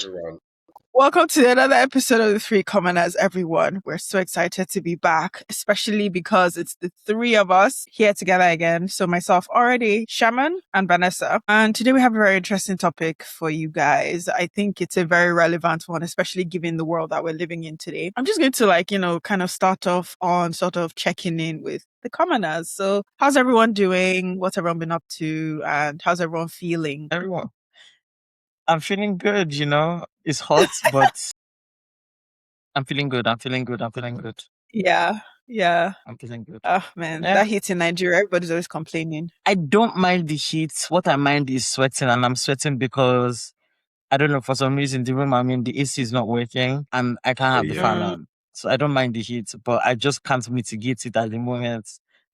everyone. Welcome to another episode of the Three Commoners, everyone. We're so excited to be back, especially because it's the three of us here together again. So myself already, Shaman and Vanessa. And today we have a very interesting topic for you guys. I think it's a very relevant one, especially given the world that we're living in today. I'm just going to kind of start off on sort of checking in with the commoners. So how's everyone doing? What's everyone been up to? And how's everyone feeling? Everyone, I'm feeling good, It's hot, but I'm feeling good. I'm feeling good. Yeah. I'm feeling good. Oh man, Yeah. that heat in Nigeria, everybody's always complaining. I don't mind the heat. What I mind is sweating, and I'm sweating because I don't know, for some reason the room I'm in, the AC is not working and I can't have the fan on. So I don't mind the heat, but I just can't mitigate it at the moment.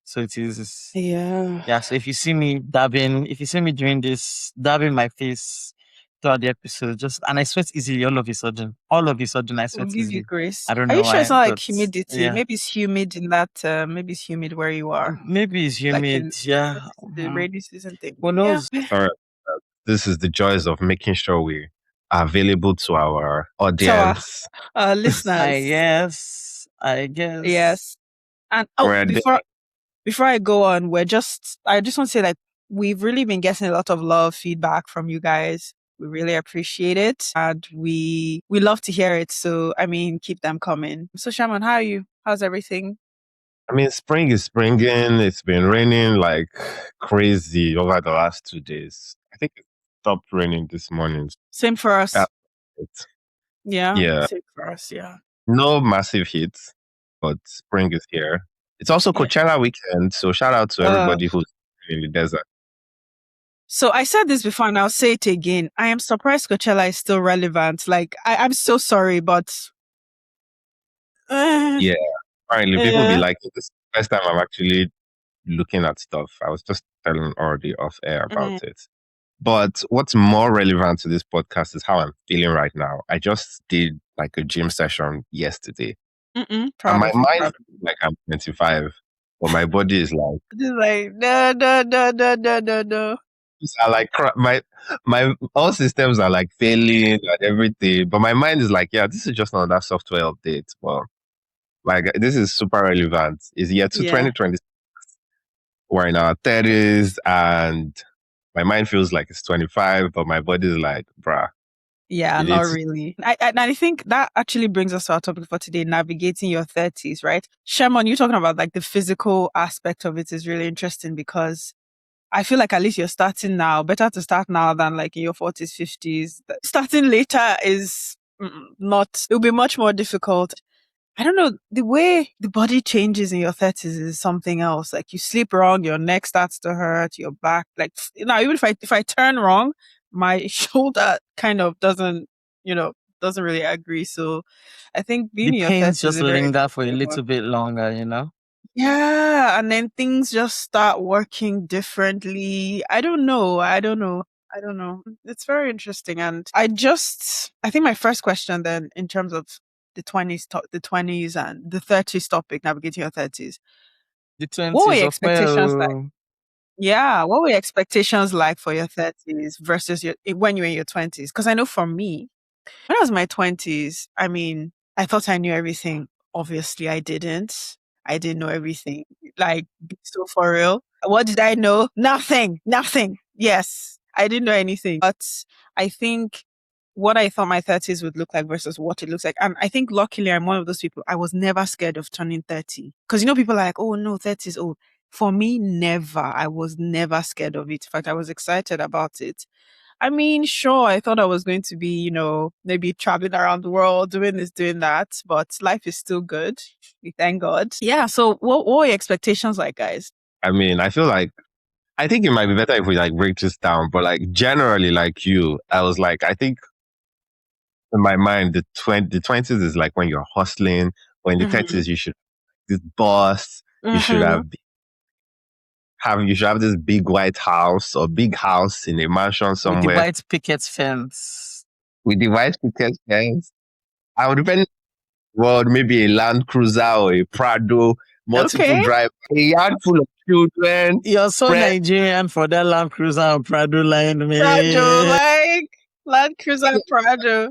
So it is Yeah. So if you see me doing this, dabbing my face throughout the episode, and I sweat easily all of a sudden. I We'll sweat give you easily. grace. I don't Are know you sure why, it's not like but humidity? yeah. Maybe it's humid in that. Maybe it's humid where you are. Maybe it's Like humid. the rainy season thing. Who knows? Sorry, this is the joys of making sure we are available to our audience. Listeners. I guess. Yes. And before I go on, I just want to say that we've really been getting a lot of love feedback from you guys. We really appreciate it, and we love to hear it. So keep them coming. So Shaman, how are you? How's everything? Spring is springing. It's been raining like crazy over the last 2 days. I think it stopped raining this morning. Same for us. Yeah. Same for us. Yeah. No massive hits, but spring is here. It's also Coachella weekend, so shout out to everybody who's in the desert. So I said this before and I'll say it again. I am surprised Coachella is still relevant. Like, I'm so sorry, but... yeah, apparently people be like, this is the first time I'm actually looking at stuff. I was just telling already off air about it. But what's more relevant to this podcast is how I'm feeling right now. I just did like a gym session yesterday. And my mind is like I'm 25, but my body is like... Just like, no. I like my all systems are like failing and everything, but my mind is like, yeah, this is just another software update. Well, like this is super relevant. It's year 2026. We're in our 30s, and my mind feels like it's 25, but my body is like, bruh. Yeah, not really. I think that actually brings us to our topic for today, navigating your 30s, right? Shaman, you're talking about like the physical aspect of it is really interesting because I feel like at least you're starting now. Better to start now than like in your 40s, 50s. Starting later is it'll be much more difficult. I don't know, the way the body changes in your 30s is something else. Like you sleep wrong, your neck starts to hurt, your back, like, even if I turn wrong, my shoulder kind of doesn't really agree. So I think being in your 30s just linger for a little bit longer, Yeah, and then things just start working differently. I don't know. It's very interesting. And I think my first question then, in terms of the 20s and the 30s topic, navigating your 30s. The 20s, what were your expectations like? Yeah, what were your expectations like for your 30s versus when you were in your 20s? Because I know for me, when I was in my 20s, I thought I knew everything. Obviously, I didn't. I didn't know everything. Like, so for real. What did I know? Nothing. Yes, I didn't know anything. But I think what I thought my 30s would look like versus what it looks like. And I think luckily I'm one of those people, I was never scared of turning 30. Because people are like, oh no, 30 is old. For me, never. I was never scared of it. In fact, I was excited about it. Sure, I thought I was going to be, maybe traveling around the world, doing this, doing that, but life is still good. We thank God. Yeah. So what were your expectations like, guys? I think it might be better if we like break this down, but like generally, like you, I was like, I think in my mind, the 20s is like when you're hustling, when the 30s, you should this boss, you should have this big white house or big house in a mansion somewhere. With the white picket fence. I would depend world, maybe a Land Cruiser or a Prado, multiple drive, a yard full of children. You're so Nigerian for that Land Cruiser and Prado line, man. Prado, like Land Cruiser Prado.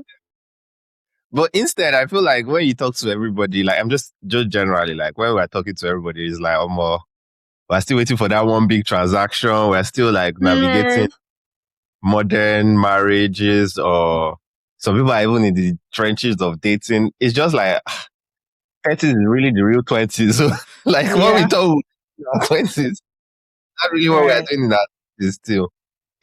But instead, I feel like when you talk to everybody, like I'm just generally like when we're talking to everybody, it's like, oh, more we're still waiting for that one big transaction. We're still like navigating modern marriages, or some people are even in the trenches of dating. It's just like 30s is really the real 20s. So, like what we Yeah. thought in our 20s, not really what we are Right. doing in our 20s still.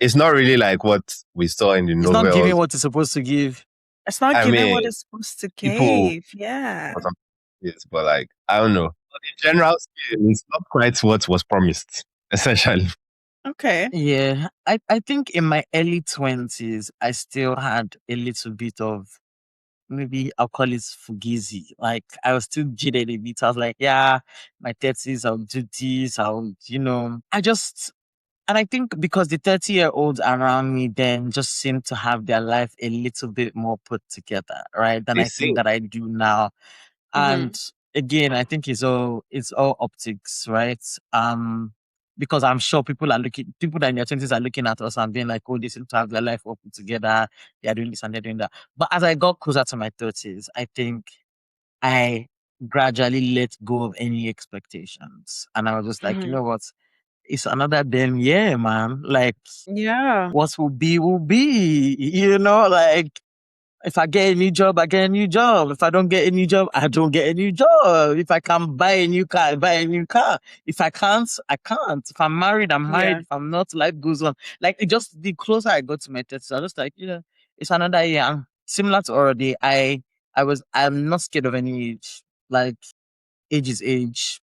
It's not really like what we saw in the It's not giving novels. what it's supposed to give. It's not I giving mean, what it's supposed to people give. Yeah. or something, yes, but like I don't know. On the general scale, it's not quite what was promised, essentially. Okay. Yeah, I think in my early 20s, I still had a little bit of, maybe I'll call it fugazi. Like I was still jaded a bit. I was like, yeah, my 30s, I'll do this. And I think because the 30-year-olds around me then just seem to have their life a little bit more put together, right? Than They I think seem that I do now. Mm-hmm. And again, I think it's all optics, right? Because I'm sure people that in their 20s are looking at us and being like, oh, they seem to have their life all put together. They are doing this and they're doing that. But as I got closer to my 30s, I think I gradually let go of any expectations. And I was just like, you know what? It's another damn year, man. Like, Yeah. what will be, will be. Like, if I get a new job, I get a new job. If I don't get a new job, I don't get a new job. If I can buy a new car, I buy a new car. If I can't, I can't. If I'm married, I'm married. Yeah. If I'm not, life goes on. Like, it just, the closer I got to my 30s, I was just like, it's another year. And similar to already, I'm not scared of any age. Like, age is age.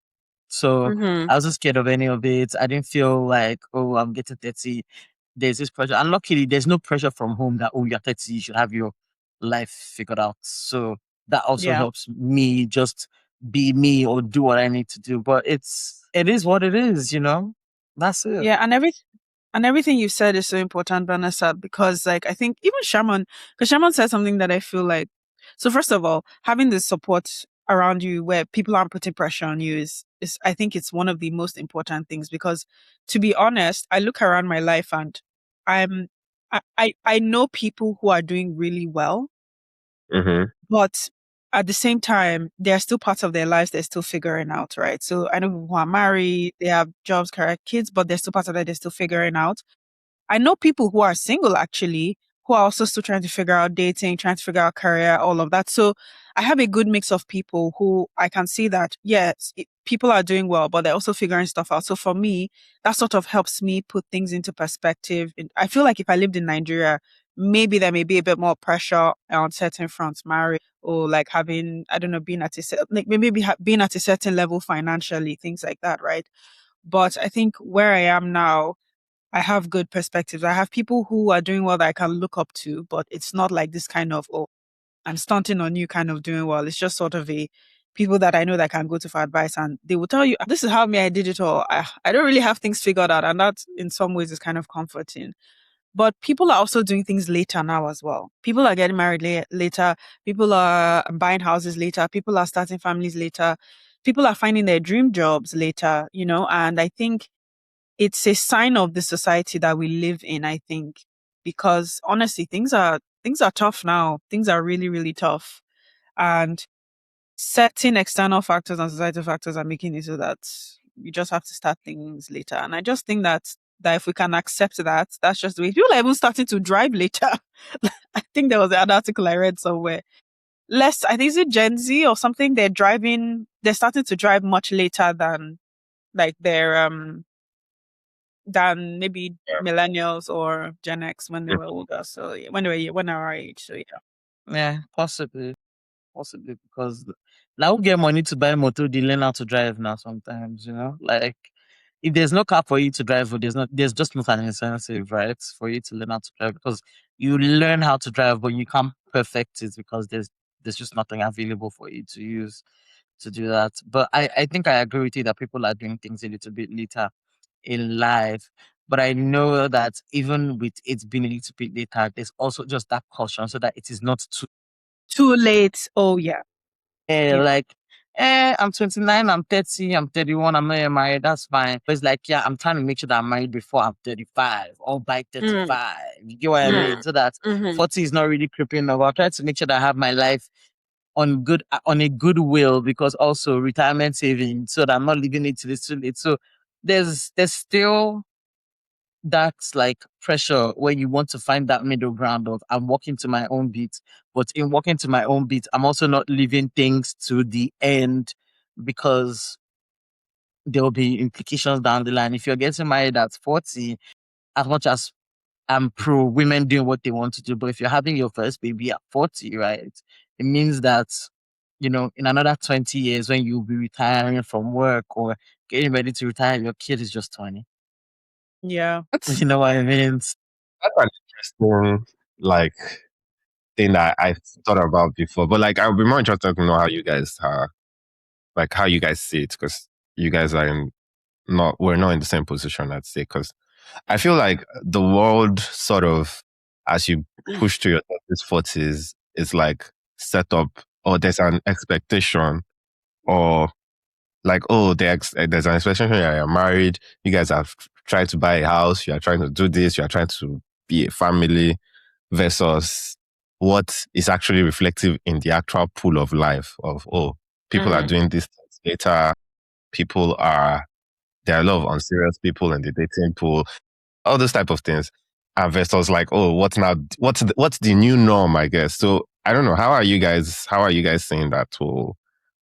So Mm-hmm. I wasn't scared of any of it. I didn't feel like, oh, I'm getting 30. There's this pressure. And luckily, there's no pressure from home that, oh, you're 30, you should have your life figured out. So that also Yeah. helps me just be me or do what I need to do. But it is what it is, That's it. Yeah. And everything you said is so important, Vanessa, because like I think even Shaman, because Shaman said something that I feel like, so first of all, having the support around you where people aren't putting pressure on you is I think it's one of the most important things, because to be honest, I look around my life and I'm I know people who are doing really well, Mm-hmm. but at the same time, there are still parts of their lives they're still figuring out, right? So I know people who are married, they have jobs, career, kids, but there's still parts of that they're still figuring out. I know people who are single actually, who are also still trying to figure out dating, trying to figure out career, all of that. So I have a good mix of people who I can see that, yes, people are doing well, but they're also figuring stuff out. So for me, that sort of helps me put things into perspective. I feel like if I lived in Nigeria, maybe there may be a bit more pressure on certain fronts, marriage or like having, I don't know, being at like maybe being at a certain level financially, things like that, right? But I think where I am now, I have good perspectives. I have people who are doing well that I can look up to, but it's not like this kind of, oh, I'm stunting on you kind of doing well. It's just sort of a people that I know that can go to for advice and they will tell you, this is how me I did it all. I don't really have things figured out. And that in some ways is kind of comforting. But people are also doing things later now as well. People are getting married later. People are buying houses later. People are starting families later. People are finding their dream jobs later, and I think it's a sign of the society that we live in, I think, because honestly, things are tough now. Things are really, really tough. And certain external factors and societal factors are making it so that you just have to start things later. And I just think that if we can accept that, that's just the way people are even starting to drive later. I think there was an article I read somewhere. I think it's Gen Z or something, they're starting to drive much later than like than maybe millennials or Gen X when they were older. So yeah, when they were our age. So yeah. Yeah, possibly. Possibly because now we get money to buy motor, they learn how to drive now sometimes, Like if there's no car for you to drive, or there's just not an incentive, right? For you to learn how to drive, because you learn how to drive, but you can't perfect it because there's just nothing available for you to use to do that. But I think I agree with you that people are doing things a little bit later in life. But I know that even with it being a little bit later, there's also just that caution so that it is not too Too late. Oh yeah. Yeah. like I'm 29, I'm 30, I'm 31, I'm not yet married, that's fine. But it's like, yeah, I'm trying to make sure that I'm married before I'm 35 or by 35. You get what I mean? So that 40 is not really creeping up. I'll try to make sure that I have my life on a good will, because also retirement saving, so that I'm not leaving it to this too late. So there's still that's like pressure where you want to find that middle ground of I'm walking to my own beat. But in walking to my own beat, I'm also not leaving things to the end, because there will be implications down the line. If you're getting married at 40, as much as I'm pro women doing what they want to do, but if you're having your first baby at 40, right, it means that, in another 20 years when you'll be retiring from work or getting ready to retire, your kid is just 20. Yeah. You know what I mean? That's an interesting like thing that I've thought about before. But like, I would be more interested to know how you guys are, like how you guys see it, because you guys are we're not in the same position, I'd say. Because I feel like the world sort of, as you push to your 30s, 40s, is like set up, or there's an expectation, or like, oh, there's an expectation. You're married, you guys are trying to buy a house, you are trying to do this, you are trying to be a family, versus what is actually reflective in the actual pool of life of, oh, people are doing this later, there are a lot of unserious people in the dating pool, all those type of things. And versus like, oh, what's the new norm, I guess. So I don't know. How are you guys seeing that whole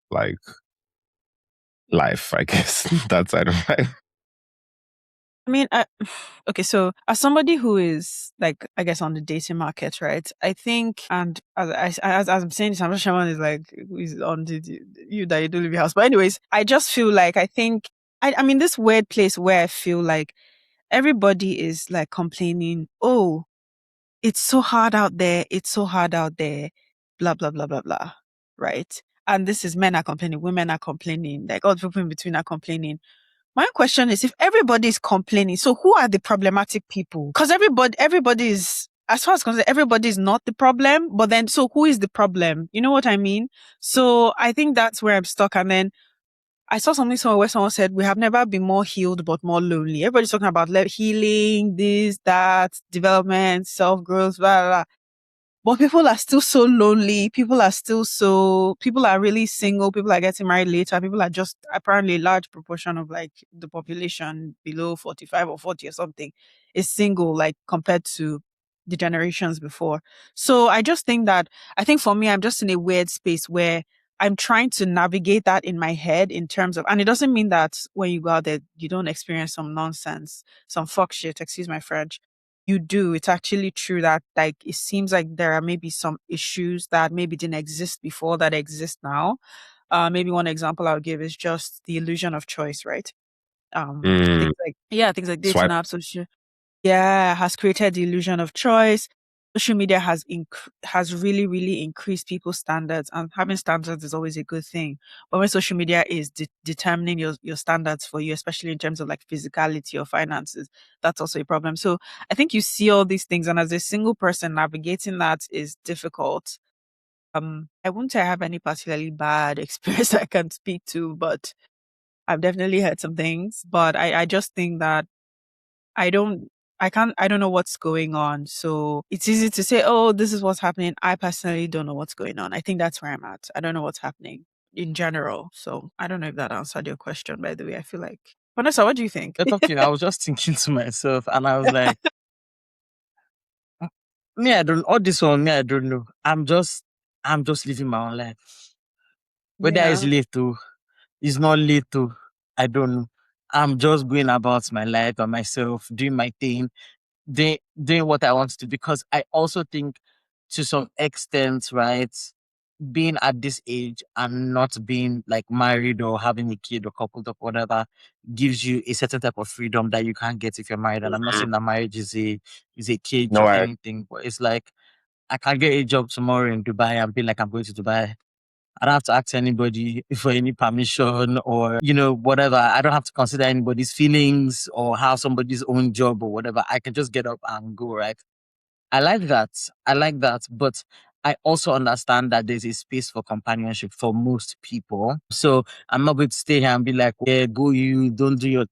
like life, I guess, that side of life? I mean, okay, so as somebody who is like, I guess, on the dating market, right? I think, and as I'm saying this, I'm not sure one is like, who is on you that you do leave your house. But anyways, I just feel like, I'm in this weird place where I feel like everybody is like complaining, oh, it's so hard out there. It's so hard out there. Blah, blah, blah, blah, blah. Right. And this is men are complaining, women are complaining, like all the people in between are complaining. My question is, if everybody is complaining, so who are the problematic people? Because everybody is, as far as concerned, everybody is not the problem. But then, so who is the problem? You know what I mean? So I think that's where I'm stuck. And then I saw something somewhere where someone said, we have never been more healed, but more lonely. Everybody's talking about healing, this, that, development, self-growth, blah, blah, blah. But people are still so lonely. People are really single. People are getting married later. People are just apparently a large proportion of like the population below 45 or 40 or something is single, like compared to the generations before. So I think for me, I'm just in a weird space where I'm trying to navigate that in my head in terms of, and it doesn't mean that when you go out there, you don't experience some nonsense, some fuck shit, excuse my French. You do. It's actually true that like it seems like there are maybe some issues that maybe didn't exist before that exist now. Maybe one example I'll give is just the illusion of choice, right? Mm, Things like dating swipe. apps, has created the illusion of choice. Social media has really, really increased people's standards, and having standards is always a good thing. But when social media is determining your standards for you, especially in terms of like physicality or finances, that's also a problem. So I think you see all these things, and as a single person, navigating that is difficult. I wouldn't say I have any particularly bad experience I can speak to, but I've definitely heard some things. But I just think that I don't I don't know what's going on. So it's easy to say, oh, this is what's happening. I personally don't know what's going on. I think that's where I'm at. I don't know what's happening in general. So I don't know if that answered your question, by the way. I feel like Vanessa, what do you think? It's okay. I was just thinking to myself, and I was like, me, I don't all this one, me, I don't know. I'm just living my own life. Whether it's Yeah. late to, it's not late to, I don't know. I'm just going about my life by myself, doing my thing, doing what I want to do, because I also think to some extent, right, being at this age and not being like married or having a kid or coupled up, whatever, gives you a certain type of freedom that you can't get if you're married. And I'm not saying that marriage is a cage No, or anything, but it's like I can get a job tomorrow in Dubai and be like I'm going to Dubai. I don't have to ask anybody for any permission or, whatever. I don't have to consider anybody's feelings or how somebody's own job or whatever. I can just get up and go, right? I like that. But I also understand that there's a space for companionship for most people. So I'm not going to stay here and be like, yeah, go you, don't do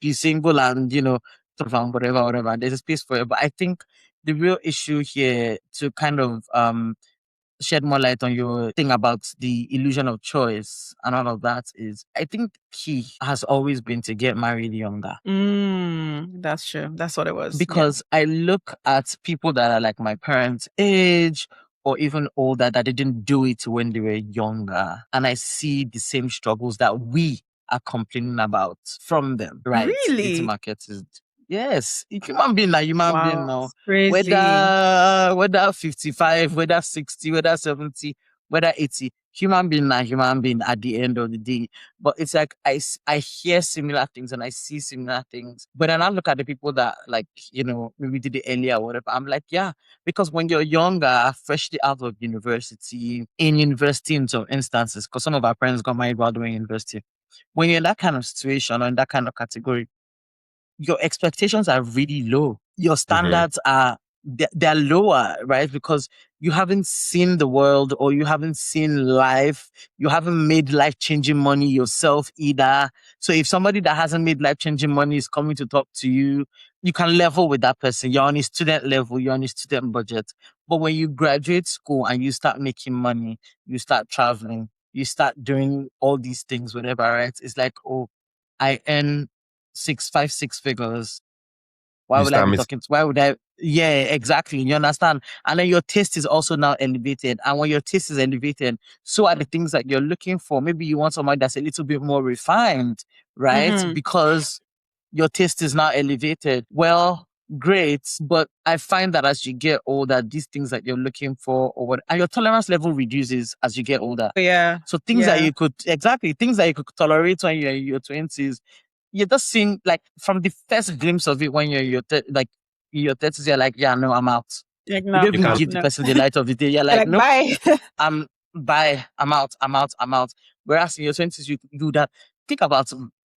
be single and, sort of whatever. There's a space for it. But I think the real issue here to kind of shed more light on your thing about the illusion of choice and all of that is, I think key has always been to get married younger. That's true. That's what it was. Because I look at people that are like my parents' age or even older that didn't do it when they were younger. And I see the same struggles that we are complaining about from them. Right. Really? Dating market is, yes, human being like human being now. Crazy. Whether 55, whether 60, whether 70, whether 80, human being like human being at the end of the day. But it's like I hear similar things and I see similar things. But then I look at the people that like, maybe did it earlier or whatever. I'm like, yeah, because when you're younger, freshly out of university, in some instances, because some of our parents got married while doing university. When you're in that kind of situation or in that kind of category, your expectations are really low. Your standards are they're lower, right? Because you haven't seen the world or you haven't seen life. You haven't made life-changing money yourself either. So if somebody that hasn't made life-changing money is coming to talk to you, you can level with that person. You're on a student level, you're on a student budget. But when you graduate school and you start making money, you start traveling, you start doing all these things, whatever, right? It's like, oh, I earn 6 figures. Why would I be talking? Why would I? Yeah, exactly. You understand? And then your taste is also now elevated. And when your taste is elevated, so are the things that you're looking for. Maybe you want somebody that's a little bit more refined, right? Because your taste is now elevated. Well, great. But I find that as you get older, these things that you're looking for and your tolerance level reduces as you get older. Yeah. So things that you could tolerate when you're in your 20s, you're just seeing like from the first glimpse of it when you're in your 30s, you're like, yeah, no, I'm out. Like, you don't even give the person the light of the day. You're like, nope, bye. bye. I'm out. Whereas in your 20s, you do that. Think about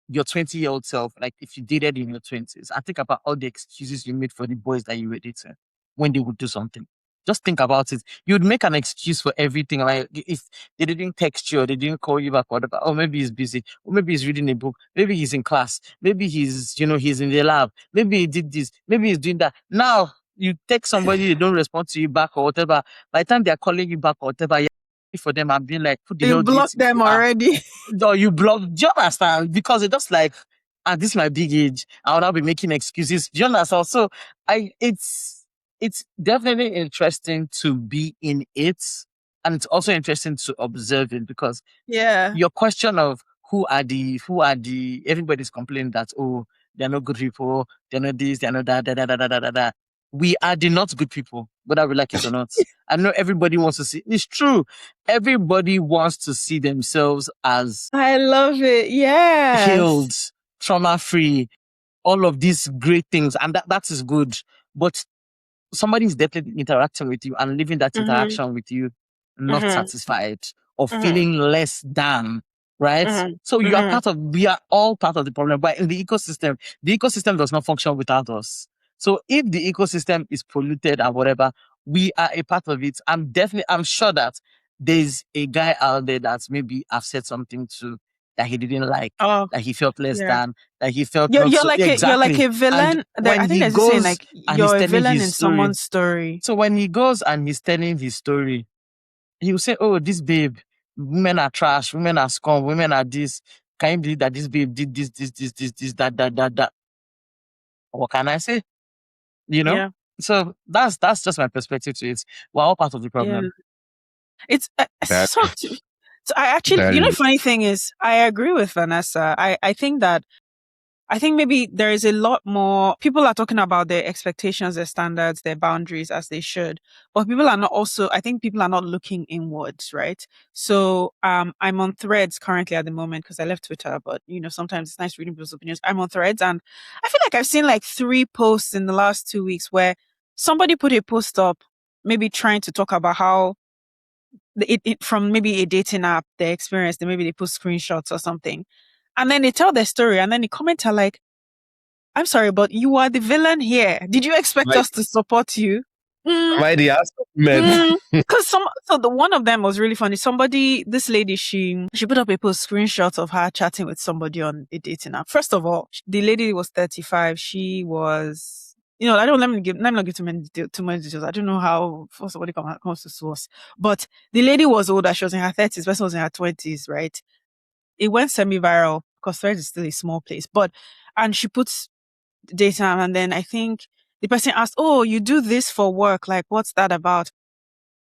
your 20-year-old self, like if you dated in your 20s, and think about all the excuses you made for the boys that you were dating when they would do something. Just think about it. You'd make an excuse for everything. Like if they didn't text you or they didn't call you back, or whatever. Oh, maybe he's busy. Or maybe he's reading a book. Maybe he's in class. Maybe he's in the lab. Maybe he did this. Maybe he's doing that. Now you text somebody, they don't respond to you back or whatever. By the time they're calling you back or whatever, you're for them and being like, who the hell You blocked them already. Or you blocked. Do you understand? Because it's just like, this is my big age. I will now be making excuses. Do you understand? So it's definitely interesting to be in it. And it's also interesting to observe it because your question of who are the everybody's complaining that, oh, they're not good people, they're not this, they're not that. We are the not good people, whether we like it or not. I know everybody wants to see. It's true. Everybody wants to see themselves as I love it. Yeah. Healed, trauma-free, all of these great things. And that is good. But somebody is definitely interacting with you and living that interaction with you not satisfied or feeling less than, right? So we are all part of the problem. But in the ecosystem does not function without us. So if the ecosystem is polluted and whatever, we are a part of it. I'm sure that there's a guy out there that's maybe I've said something to that he didn't like, that he felt less than, that he felt you're not like exactly. You're like a villain. I think there's a saying like you're a villain in someone's story. So when he goes and he's telling his story, he will say, oh, this babe, women are trash, women are scum, women are this. Can you believe that this babe did this, that? What can I say? Yeah. So that's just my perspective to it. We're all part of the problem. Yeah. It's so I actually, the funny thing is, I agree with Vanessa. I think maybe there is a lot more, people are talking about their expectations, their standards, their boundaries as they should, but I think people are not looking inwards, right? So, I'm on Threads currently at the moment because I left Twitter, but sometimes it's nice reading people's opinions. I'm on Threads and I feel like I've seen like 3 posts in the last 2 weeks where somebody put a post up, maybe trying to talk about how it from maybe a dating app, their experience, then maybe they post screenshots or something. And then they tell their story and then the comments are like, I'm sorry, but you are the villain here. Did you expect us to support you? Mm, Am I the ass men? Because so the one of them was really funny. This lady, she put up a post screenshot of her chatting with somebody on a dating app. First of all, the lady was 35. She was, I don't let me not give too many details. I don't know how for somebody comes to source, but the lady was older. She was in her 30s. Person was in her 20s, right? It went semi-viral because Threads is still a small place, and she puts dating app, and then I think the person asked, "Oh, you do this for work? Like, what's that about?"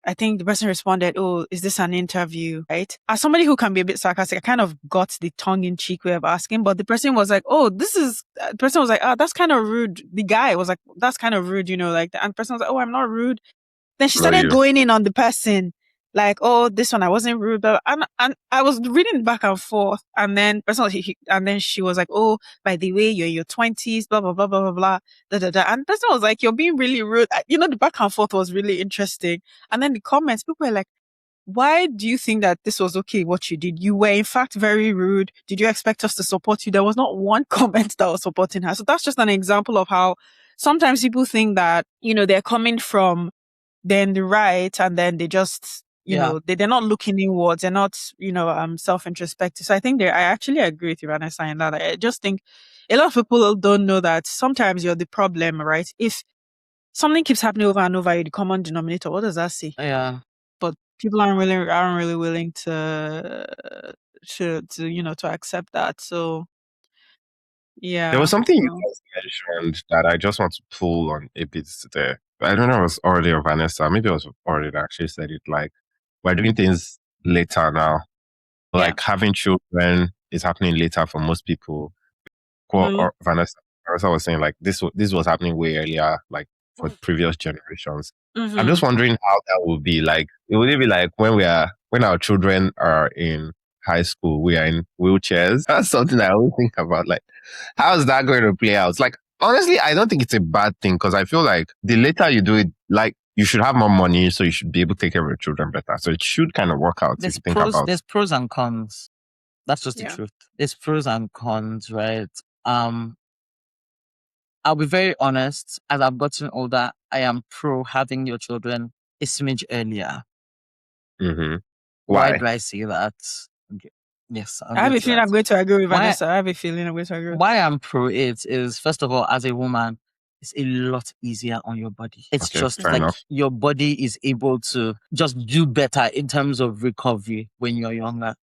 I think the person responded, "Oh, is this an interview?" Right? As somebody who can be a bit sarcastic, I kind of got the tongue-in-cheek way of asking, but the person was like, "Oh, the person was like, ah, that's kind of rude." The guy was like, "That's kind of rude, like that." And the person was like, "Oh, I'm not rude." Then she Not started you. going in on the person, like, "Oh, this one, I wasn't rude." And I was reading back and forth, and then and then she was like, "Oh, by the way, you're in your 20s, blah blah blah blah blah blah, da da da." And the person was like, "You're being really rude." The back and forth was really interesting. And then the comments, people were like, "Why do you think that this was okay, what you did? You were in fact very rude. Did you expect us to support you?" There was not one comment that was supporting her. So that's just an example of how sometimes people think that, they're coming from then the right, and then they just, they're not looking inwards. They're not, self-introspective. So I actually agree with you, Vanessa, in that. I just think a lot of people don't know that sometimes you're the problem, right? If something keeps happening over and over, you're the common denominator. What does that say? Yeah. But people aren't really willing to accept that. So There yeah. was something you So, guys mentioned that I just want to pull on a bit there. I don't know if it was already or Vanessa. Maybe it was already that actually said it. Like, we're doing things later now. yeah. Like, having children is happening later for most people. Or Vanessa was saying, like, this was happening way earlier, like for previous generations. I'm just Mm-hmm. wondering how that would be. Like, it would be like when our children are in high school, we are in wheelchairs. That's something I always think about. Like, how is that going to play out? Like, honestly, I don't think it's a bad thing because I feel like the later you do it, like, you should have more money, so you should be able to take care of your children better. So it should kind of work out if you think about. There's pros and cons. That's just the Yeah. truth. There's pros and cons, right? I'll be very honest. As I've gotten older, I am pro having your children a smidge earlier. Mm-hmm. Why Why? do I say that? Okay. Yes, I'll I have get a to feeling that. I'm going to agree with Why Vanessa. I have a feeling I'm going to agree. why I'm pro it is, first of all, as a woman, it's a lot easier on your body. It's Okay, just fair like enough. your body is able to just do better in terms of recovery when you're younger.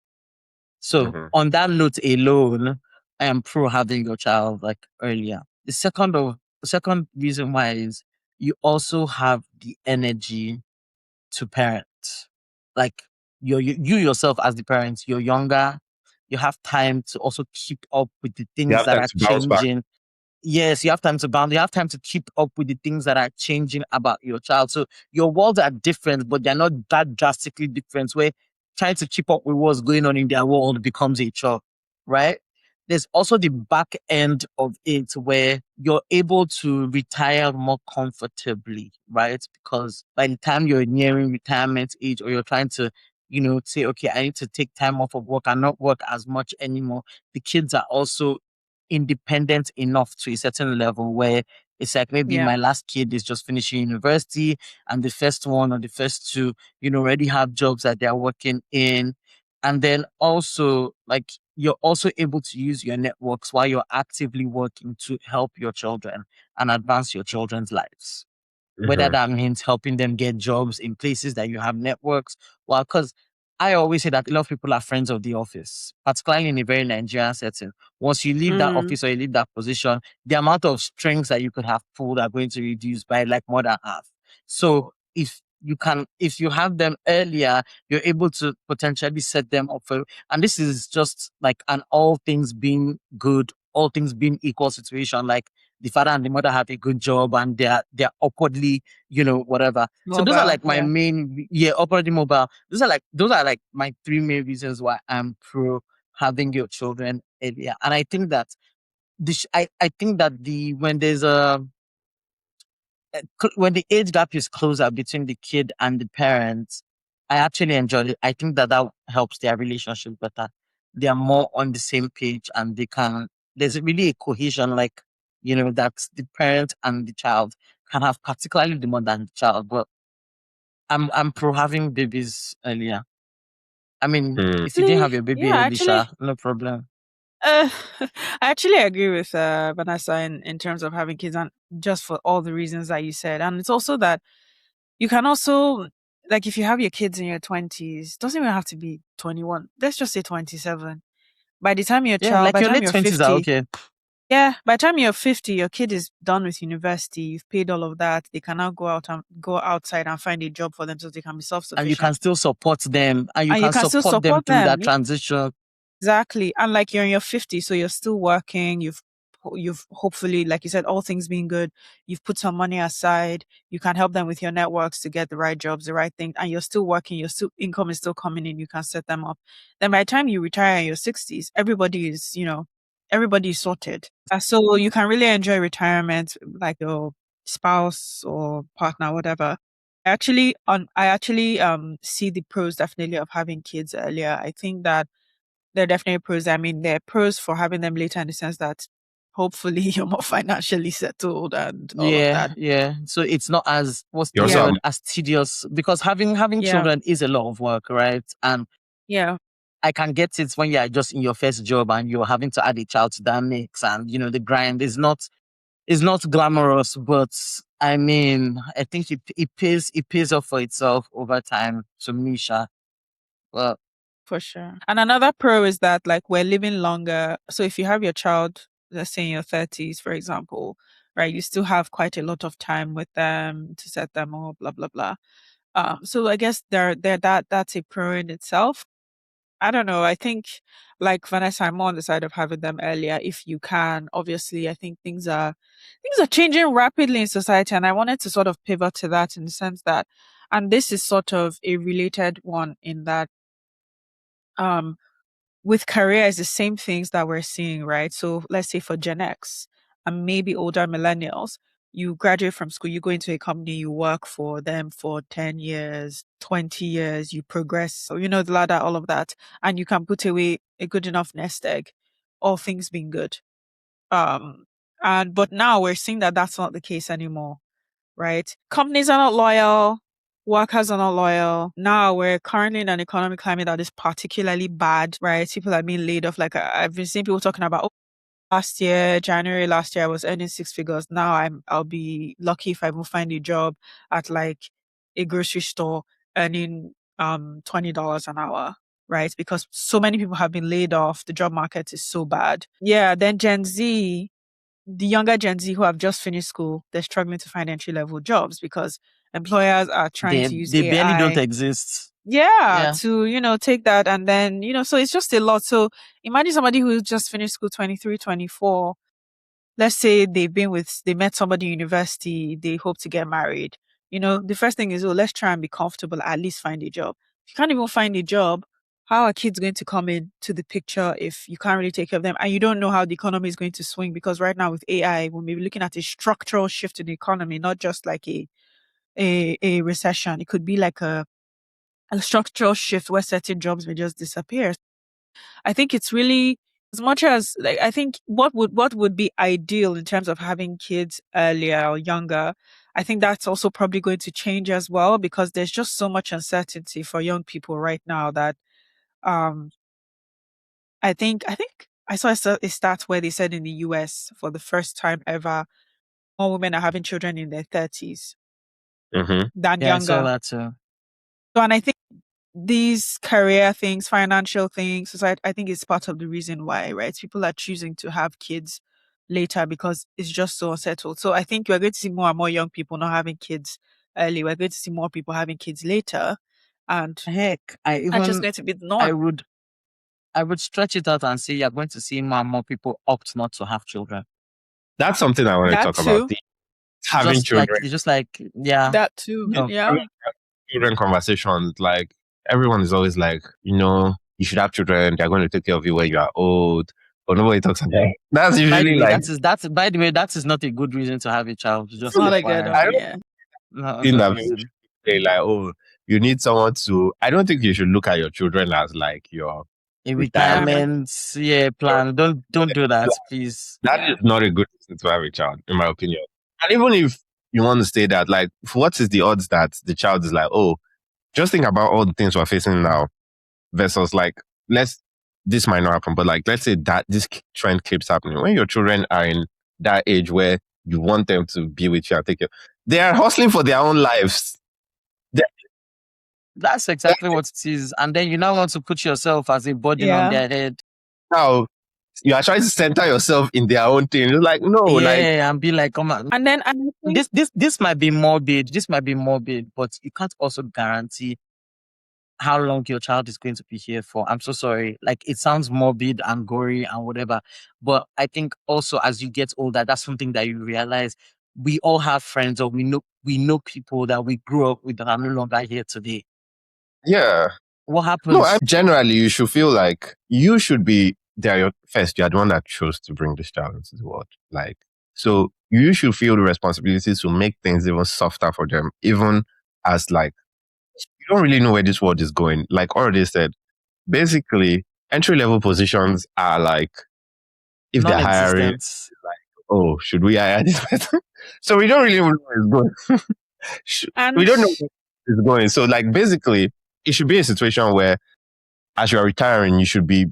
So Mm-hmm. on that note alone, I am pro having your child like earlier. The second reason why is you also have the energy to parent. Like you yourself as the parent, you're younger, you have time to also keep up with the You things have that time are to bounce back. changing. Yes, you have time to bound. You have time to keep up with the things that are changing about your child. So your worlds are different, but they're not that drastically different where trying to keep up with what's going on in their world becomes a chore, right? There's also the back end of it where you're able to retire more comfortably, right? Because by the time you're nearing retirement age or you're trying to, say, okay, I need to take time off of work and not work as much anymore, the kids are also independent enough to a certain level where it's like maybe Yeah. my last kid is just finishing university and the first one or the first two, already have jobs that they're working in. And then also, like, you're also able to use your networks while you're actively working to help your children and advance your children's lives. Whether Mm-hmm. that means helping them get jobs in places that you have networks. Well, because I always say that a lot of people are friends of the office, particularly in a very Nigerian setting. Once you leave that Mm. office or you leave that position, the amount of strings that you could have pulled are going to reduce by like more than half. So if you have them earlier, you're able to potentially set them up for, and this is just like an all things being good, all things being equal situation. Like the father and the mother have a good job and they're upwardly, whatever. So those are Mobile. like my Yeah. main, upwardly mobile. Those are like my three main reasons why I'm pro having your children earlier. And I think that I think that when the age gap is closer between the kid and the parents, I actually enjoy it. I think that helps their relationship better. They are more on the same page there's really a cohesion, like, that the parent and the child can have particularly the mother and the child. But I'm pro having babies earlier. I mean, if you didn't have your baby early, no problem. I actually agree with Vanessa in terms of having kids, and just for all the reasons that you said. And it's also that you can also, like, if you have your kids in your 20s, doesn't even have to be 21. Let's just say 27. By the time By your late 20s are okay. Yeah, by the time you're 50, your kid is done with university. You've paid all of that. They can now go outside and find a job for them so they can be self-sufficient. And you can still support them, and you can still support them through that transition. Exactly. And like you're in your 50s, so you're still working. You've hopefully, like you said, all things being good, you've put some money aside. You can help them with your networks to get the right jobs, the right thing, and you're still working. Your income is still coming in. You can set them up. Then by the time you retire in your 60s, everybody is sorted. So you can really enjoy retirement, like your spouse or partner, whatever. I actually see the pros definitely of having kids earlier. I think that there are definitely pros. I mean, there are pros for having them later in the sense that hopefully you're more financially settled and all of that. Yeah. So it's not as as tedious, because having children is a lot of work, right? And I can get it when you're just in your first job and you're having to add a child to that mix, and the grind is not glamorous, but I mean, I think it pays off for itself over time to Misha. Well, for sure. And another pro is that, like, we're living longer. So if you have your child, let's say in your 30s, for example, right, you still have quite a lot of time with them to set them up, blah, blah, blah. So I guess that's a pro in itself. I don't know. I think, like Vanessa, I'm more on the side of having them earlier if you can. Obviously, I think things are changing rapidly in society, and I wanted to sort of pivot to that in the sense that, and this is sort of a related one in that, with career is the same things that we're seeing, right? So let's say for Gen X and maybe older millennials, you graduate from school, you go into a company, you work for them for 10 years, 20 years, you progress, so the ladder, all of that, and you can put away a good enough nest egg, all things being good. But now we're seeing that that's not the case anymore, right? Companies are not loyal. Workers are not loyal. Now we're currently in an economic climate that is particularly bad, right? People are being laid off. Like I've been seeing people talking about, January last year, I was earning 6 figures. Now I'll be lucky if I will find a job at like a grocery store earning $20 an hour, right? Because so many people have been laid off. The job market is so bad. Yeah. Then the younger Gen Z who have just finished school, they're struggling to find entry-level jobs because employers are trying to use AI. They barely don't exist. To, take that and then, so it's just a lot. So imagine somebody who just finished school 23, 24. Let's say they met somebody in university, they hope to get married. The first thing is, let's try and be comfortable, at least find a job. If you can't even find a job, how are kids going to come into the picture if you can't really take care of them? And you don't know how the economy is going to swing, because right now with AI, we may be looking at a structural shift in the economy, not just like a recession. It could be like a structural shift where certain jobs may just disappear. I think it's really, as much as, like, I think what would be ideal in terms of having kids earlier or younger, I think that's also probably going to change as well, because there's just so much uncertainty for young people right now that I think I saw a stat where they said in the US, for the first time ever, more women are having children in their 30s than younger. I saw that too. So, and I think these career things, financial things, society, I think it's part of the reason why, right? People are choosing to have kids later because it's just so unsettled. So I think we're going to see more and more young people not having kids early. We're going to see more people having kids later. And heck, that's just going to be the norm. I would stretch it out and say you're going to see more and more people opt not to have children. That's something I want to talk about. Having children. That too. Children conversations, like everyone is always like, you should have children. They're going to take care of you when you are old. But nobody talks about it. That's usually by the way, that is not a good reason to have a child. Just not a good one. Like, you need someone to. I don't think you should look at your children as like your retirement plan. Don't do that, please. That is not a good reason to have a child, in my opinion. And even if you want to stay that. Like, what is the odds that the child is like, oh, just think about all the things we're facing now versus like, this might not happen, but like, let's say that this trend keeps happening. When your children are in that age where you want them to be with you and take care, they are hustling for their own lives. That's exactly what it is. And then you now want to put yourself as a burden on their head. Now, you are trying to center yourself in their own thing. You're like, no, and be like, come on. And then this might be morbid. This might be morbid, but you can't also guarantee how long your child is going to be here for. I'm so sorry. Like, it sounds morbid and gory and whatever, but I think also as you get older, that's something that you realize. We all have friends, or we know people that we grew up with that are no longer here today. Yeah. What happens? No, generally, you should feel like you should be there. You're the one that chose to bring this child into the world. Like, so you should feel the responsibility to make things even softer for them, even as like, you don't really know where this world is going. Like already said, basically, entry-level positions are like, if they're hiring, like, oh, should we hire this person? So we don't really know where it's going. We don't know where it's going. So like, basically, it should be a situation where as you're retiring, you should be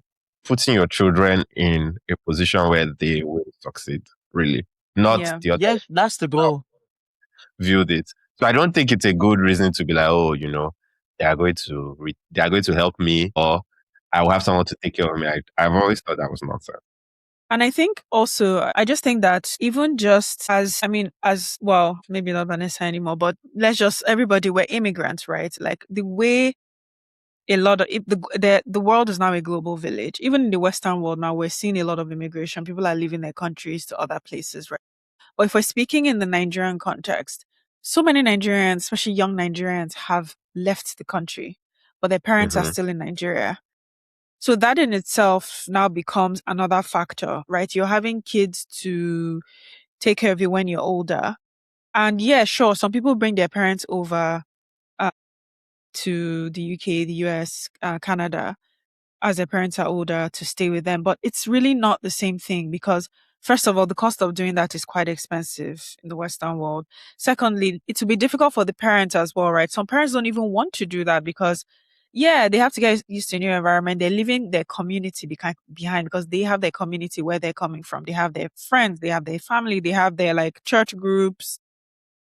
putting your children in a position where they will succeed, really. Not the other. Yes, that's the goal. Viewed it. So I don't think it's a good reason to be like, oh, they are going to help me, or I will have someone to take care of me. I've always thought that was nonsense. And I think also, I just think that even just as well, maybe not Vanessa anymore, but everybody, we're immigrants, right? Like the way a lot of the world is now a global village. Even in the Western world now, we're seeing a lot of immigration. People are leaving their countries to other places, right? But if we're speaking in the Nigerian context, so many Nigerians, especially young Nigerians, have left the country, but their parents are still in Nigeria. So that in itself now becomes another factor, right? You're having kids to take care of you when you're older. And yeah, sure, some people bring their parents over to the UK, the US, Canada, as their parents are older to stay with them. But it's really not the same thing because, first of all, the cost of doing that is quite expensive in the Western world. Secondly, it will be difficult for the parents as well, right? Some parents don't even want to do that because, yeah, they have to get used to a new environment. They're leaving their community behind because they have their community where they're coming from. They have their friends, they have their family, they have their like church groups,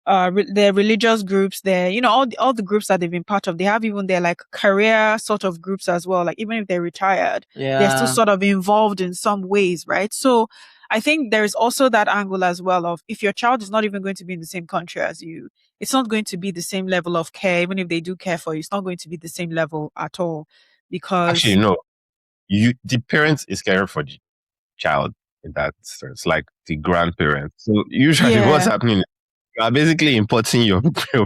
their religious groups, their, all the groups that they've been part of. They have even their like career sort of groups as well. Like even if they're retired, they're still sort of involved in some ways, right? So I think there is also that angle as well of if your child is not even going to be in the same country as you, it's not going to be the same level of care. Even if they do care for you, it's not going to be the same level at all. Because actually, no, the parent is caring for the child in that sense, like the grandparents. So usually what's happening, you are basically importing your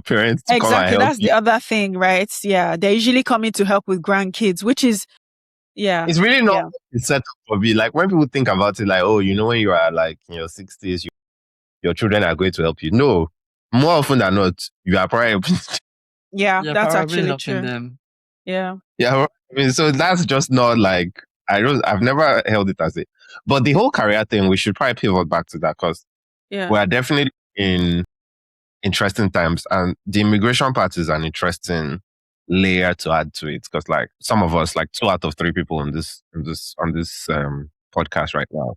parents to come and help that's you. the other thing, right? Yeah, they're usually coming to help with grandkids, which is it's really not set up for me. Like when people think about it, like, oh, when you are like in your 60s, your children are going to help you. No, more often than not, you are probably that's actually true. Them. Yeah. I mean, so that's just not like I've never held it as it. But the whole career thing, we should probably pivot back to that because we are definitely in interesting times, and the immigration part is an interesting layer to add to it because like some of us, like 2 out of 3 people on this podcast right now,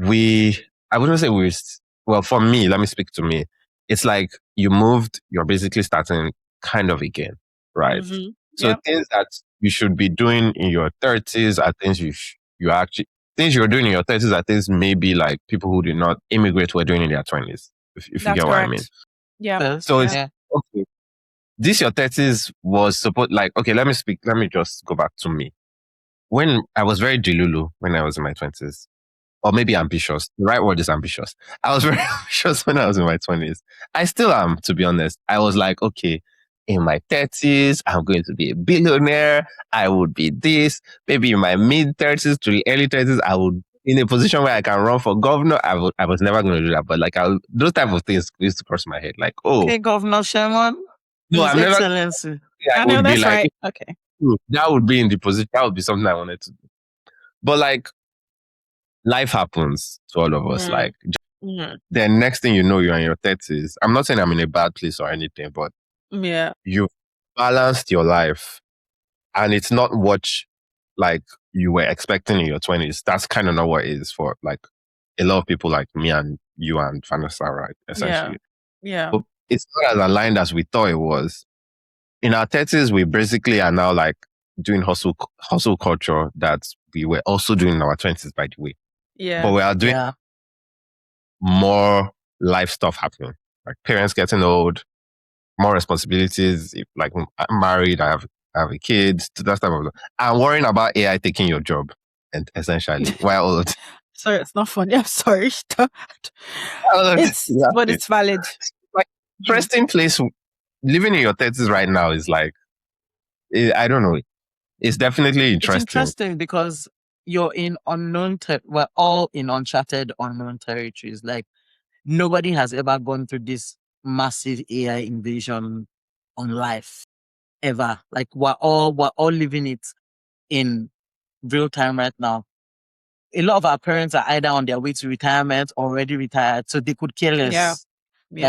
I wouldn't say well, for me, let me speak to me. It's like you moved, you're basically starting kind of again, right? So things that you should be doing in your 30s are things things you're doing in your 30s are things maybe like people who did not immigrate were doing in their 20s, if you get what I mean. Yeah. So it's okay. This your 30s was supposed like, okay, let me just go back to me. When I was very delulu when I was in my 20s, or maybe ambitious. The right word is ambitious. I was very ambitious when I was in my 20s. I still am, to be honest. I was like, okay, in my 30s, I'm going to be a billionaire. I would be this. Maybe in my mid 30s to the early 30s, I would in a position where I can run for governor. I was never going to do that, but like those type of things used to cross my head. Like, oh, okay, Governor Sherman. No, I'm never. Excellency. I know that's right. Okay, that would be in the position. That would be something I wanted to do. But like, life happens to all of us. Like, Then next thing you know, you're in your 30s. I'm not saying I'm in a bad place or anything, but Yeah. you've balanced your life and it's not what like you were expecting in your 20s. That's kind of not what it is for like a lot of people like me and you and Vanessa, right? Essentially. Yeah. But it's not as aligned as we thought it was. In our 30s, we basically are now like doing hustle culture that we were also doing in our 20s, by the way. Yeah. But we are doing Yeah. more life stuff happening. Like parents getting old, more responsibilities. If, like I'm married, I have a kid, that type of. I'm worrying about AI taking your job, and essentially, while Sorry, it's not funny. I'm sorry. But it's valid. like interesting place. Living in your 30s right now is like, I don't know. It's definitely It's interesting. interesting because you're in we're all in uncharted unknown territories. Like nobody has ever gone through this massive AI invasion on life ever. Like we're all living it in real time right now. A lot of our parents are either on their way to retirement or already retired, so they could care less Yeah.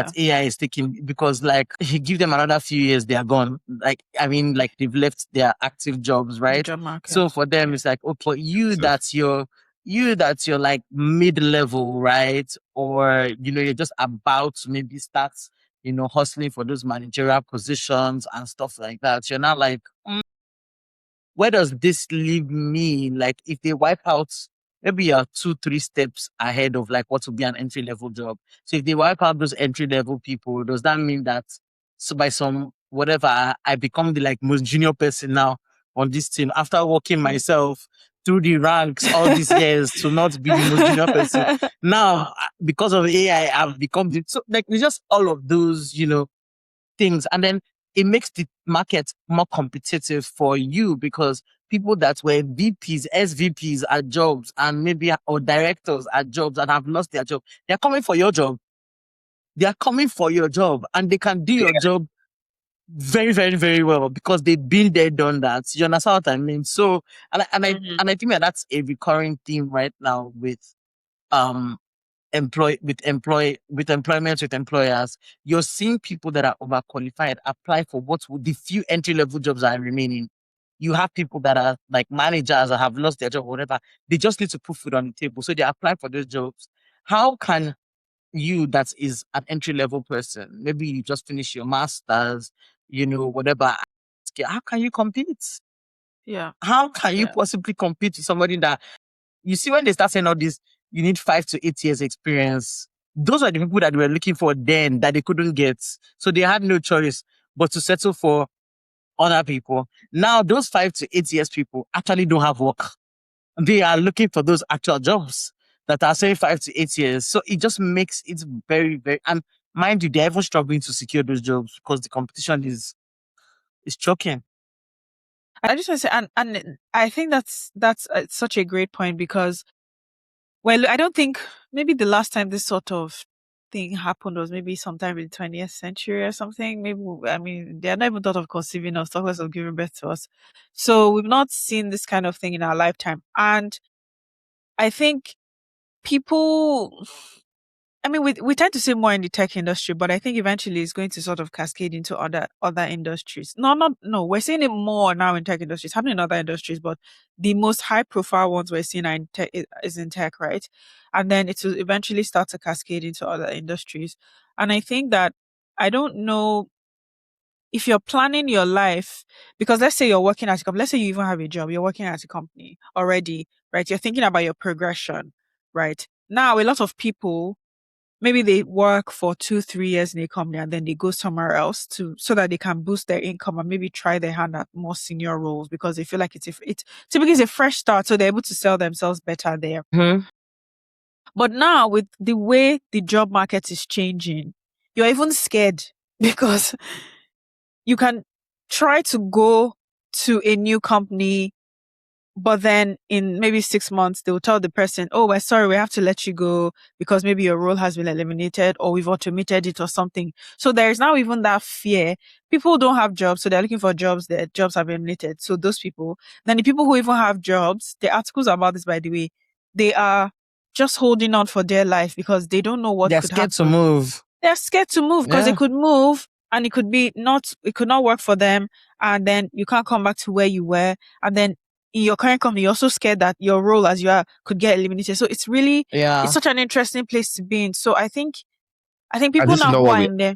that AI is taking, because like if you give them another few years, they are gone. Like I mean, like they've left their active jobs, The right? job market. So for them, it's like, oh, for you, that's your like mid-level, right? Or you're just about to maybe start, hustling for those managerial positions and stuff like that. You're not like, where does this leave me? Like if they wipe out, maybe you're 2, 3 steps ahead of like what would be an entry level job. So if they wipe out those entry level people, does that mean that so by some whatever I become the like most junior person now on this team after working myself through the ranks all these years to not be the most junior person? Now because of AI, I've become so like it's just all of those, things. And then it makes the market more competitive for you because people that were VPs, SVPs at jobs and maybe or directors at jobs and have lost their job, they're coming for your job. They are coming for your job and they can do your job very, very, very well because they've been there, done that. You understand what I mean? So, and I think that that's a recurring theme right now with um employment with employers. You're seeing people that are overqualified apply for what would the few entry level jobs that are remaining. You have people that are like managers that have lost their job, or whatever. They just need to put food on the table, so they apply for those jobs. How can you, that is an entry level person, maybe you just finish your masters, whatever? How can you compete? Yeah. How can you possibly compete with somebody that you see when they start saying all this, you need 5 to 8 years experience. Those are the people that we were looking for then that they couldn't get. So they had no choice but to settle for other people. Now those 5 to 8 years people actually don't have work. They are looking for those actual jobs that are saying 5 to 8 years. So it just makes it very, very, and mind you, they're even struggling to secure those jobs because the competition is choking. I just want to say, and I think that's such a great point because, well, I don't think maybe the last time this sort of thing happened was maybe sometime in the 20th century or something. Maybe, I mean, they are not even thought of conceiving us, talk less of giving birth to us. So we've not seen this kind of thing in our lifetime. And I think people, I mean, we tend to see more in the tech industry, but I think eventually it's going to sort of cascade into other industries. No, we're seeing it more now in tech industries, happening in other industries, but the most high profile ones we're seeing are in tech, is in tech, right? And then it will eventually start to cascade into other industries. And I think that I don't know if you're planning your life, because let's say you're working at a company, let's say you even have a job, you're working at a company already, right? You're thinking about your progression, right? Now, a lot of people, maybe they work for 2, 3 years in a company and then they go somewhere else so that they can boost their income and maybe try their hand at more senior roles because they feel like it's typically it's a fresh start, so they're able to sell themselves better there. Mm-hmm. But now with the way the job market is changing, you're even scared because you can try to go to a new company, but then in maybe 6 months, they will tell the person, oh, we're sorry, we have to let you go because maybe your role has been eliminated or we've automated it or something. So there is now even that fear. People don't have jobs, so they're looking for jobs. Their jobs have been eliminated. So those people, then the people who even have jobs, the articles about this, by the way, they are just holding on for dear life because they don't know what They're could scared to happen. move. They're scared to move because Yeah. they could move and it could not work for them. And then you can't come back to where you were. And then in your current company, you're also scared that your role as you are could get eliminated. So it's Yeah. such an interesting place to be in. So I think And people this is now not who what are we in there,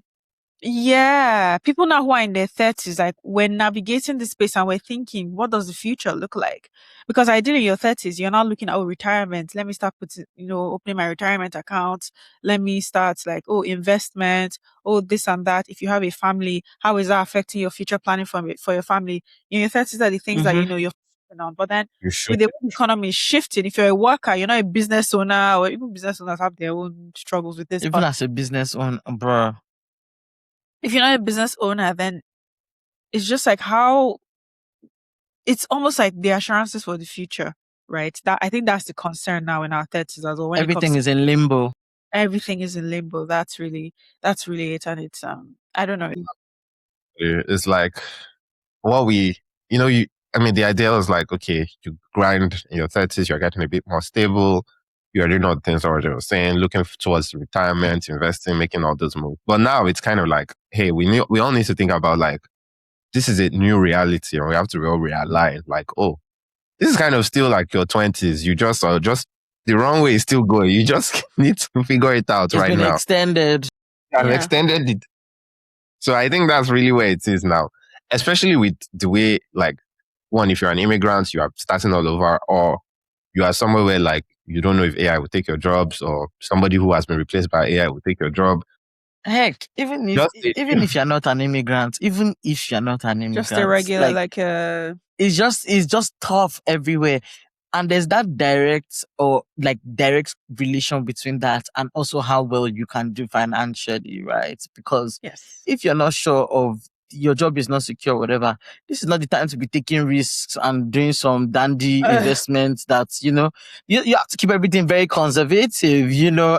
yeah, people now who are in their 30s, like we're navigating the space and we're thinking, what does the future look like? Because ideally, in your 30s, you're not looking at, retirement. Let me start putting, opening my retirement account. Let me start like, investment, this and that. If you have a family, how is that affecting your future planning for your family? In your 30s are the things that, Mm-hmm. you're focusing on. But then you should. with the way the economy is shifting, if you're a worker, you're not a business owner, or even business owners have their own struggles with this. Even But as a business owner, bro. if you're not a business owner, then it's just like how it's almost like the assurances for the future, right? That I think that's the concern now in our 30s as well. When it comes Everything to is in limbo. everything is in limbo. That's really it, and it's I don't know. It's like what we, you. I mean, the idea is like, okay, you grind in your 30s, you're getting a bit more stable. You're doing all the things I was saying, looking towards retirement, investing, making all those moves. But now it's kind of like, hey, we all need to think about like, this is a new reality, and we have to all realign. Like, oh, this is kind of still like your 20s. You just are just the wrong way is still going. You just need to figure it out It's right been now. extended. I've Yeah. extended it. So I think that's really where it is now, especially with the way, like, one, if you're an immigrant, you are starting all over, or you are somewhere where, like, you don't know if AI will take your jobs, or somebody who has been replaced by AI will take your job. Heck, even if you're not an immigrant, Just a regular, like it's just tough everywhere. And there's that direct relation between that and also how well you can do financially, right? Because yes, if you're not sure of your job is not secure, whatever, this is not the time to be taking risks and doing some dandy investments that, you have to keep everything very conservative,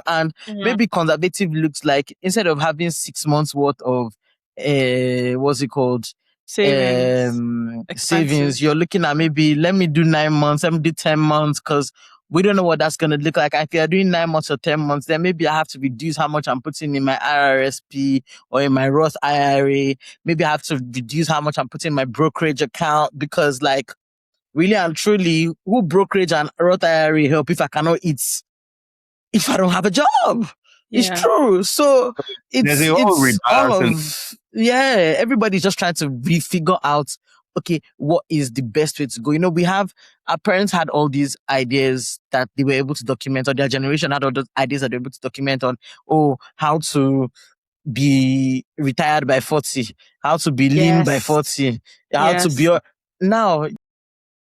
and maybe conservative looks like instead of having 6 months worth of, what's it called? savings, Savings, you're looking at maybe let me do 9 months, let me do 10 months, because we don't know what that's going to look like. If you're doing 9 months or 10 months, then maybe I have to reduce how much I'm putting in my RRSP or in my Roth IRA. Maybe I have to reduce how much I'm putting in my brokerage account, because like really and truly, who brokerage and Roth IRA help if I cannot eat, if I don't have a job? It's true. So it's all of, everybody's just trying to refigure out, okay, what is the best way to go? We have, our parents had all these ideas that they were able to document, or their generation had all those ideas that they were able to document on, how to be retired by 40, how to be lean by 40, how to be, now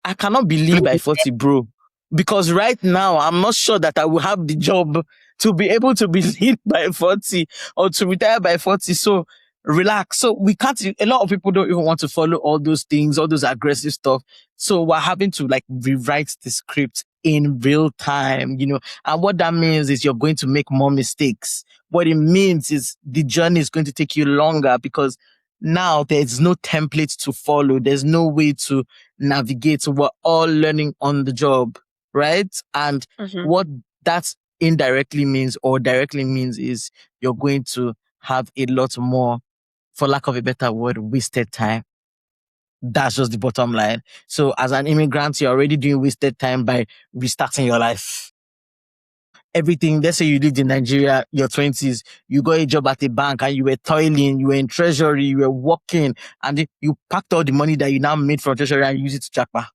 I cannot be lean by 40, bro. Because right now, I'm not sure that I will have the job to be able to be lean by 40 or to retire by 40. So relax. So we can't, a lot of people don't even want to follow all those things, all those aggressive stuff. So we're having to like rewrite the script in real time, and what that means is you're going to make more mistakes. What it means is the journey is going to take you longer, because now there's no template to follow. There's no way to navigate. We're all learning on the job, right? And what that indirectly means or directly means is you're going to have a lot more, for lack of a better word, wasted time. That's just the bottom line. So as an immigrant, you're already doing wasted time by restarting your life. Everything, let's say you lived in Nigeria, your 20s, you got a job at a bank and you were toiling, you were in treasury, you were working, and you packed all the money that you now made from treasury and use it to jackpot.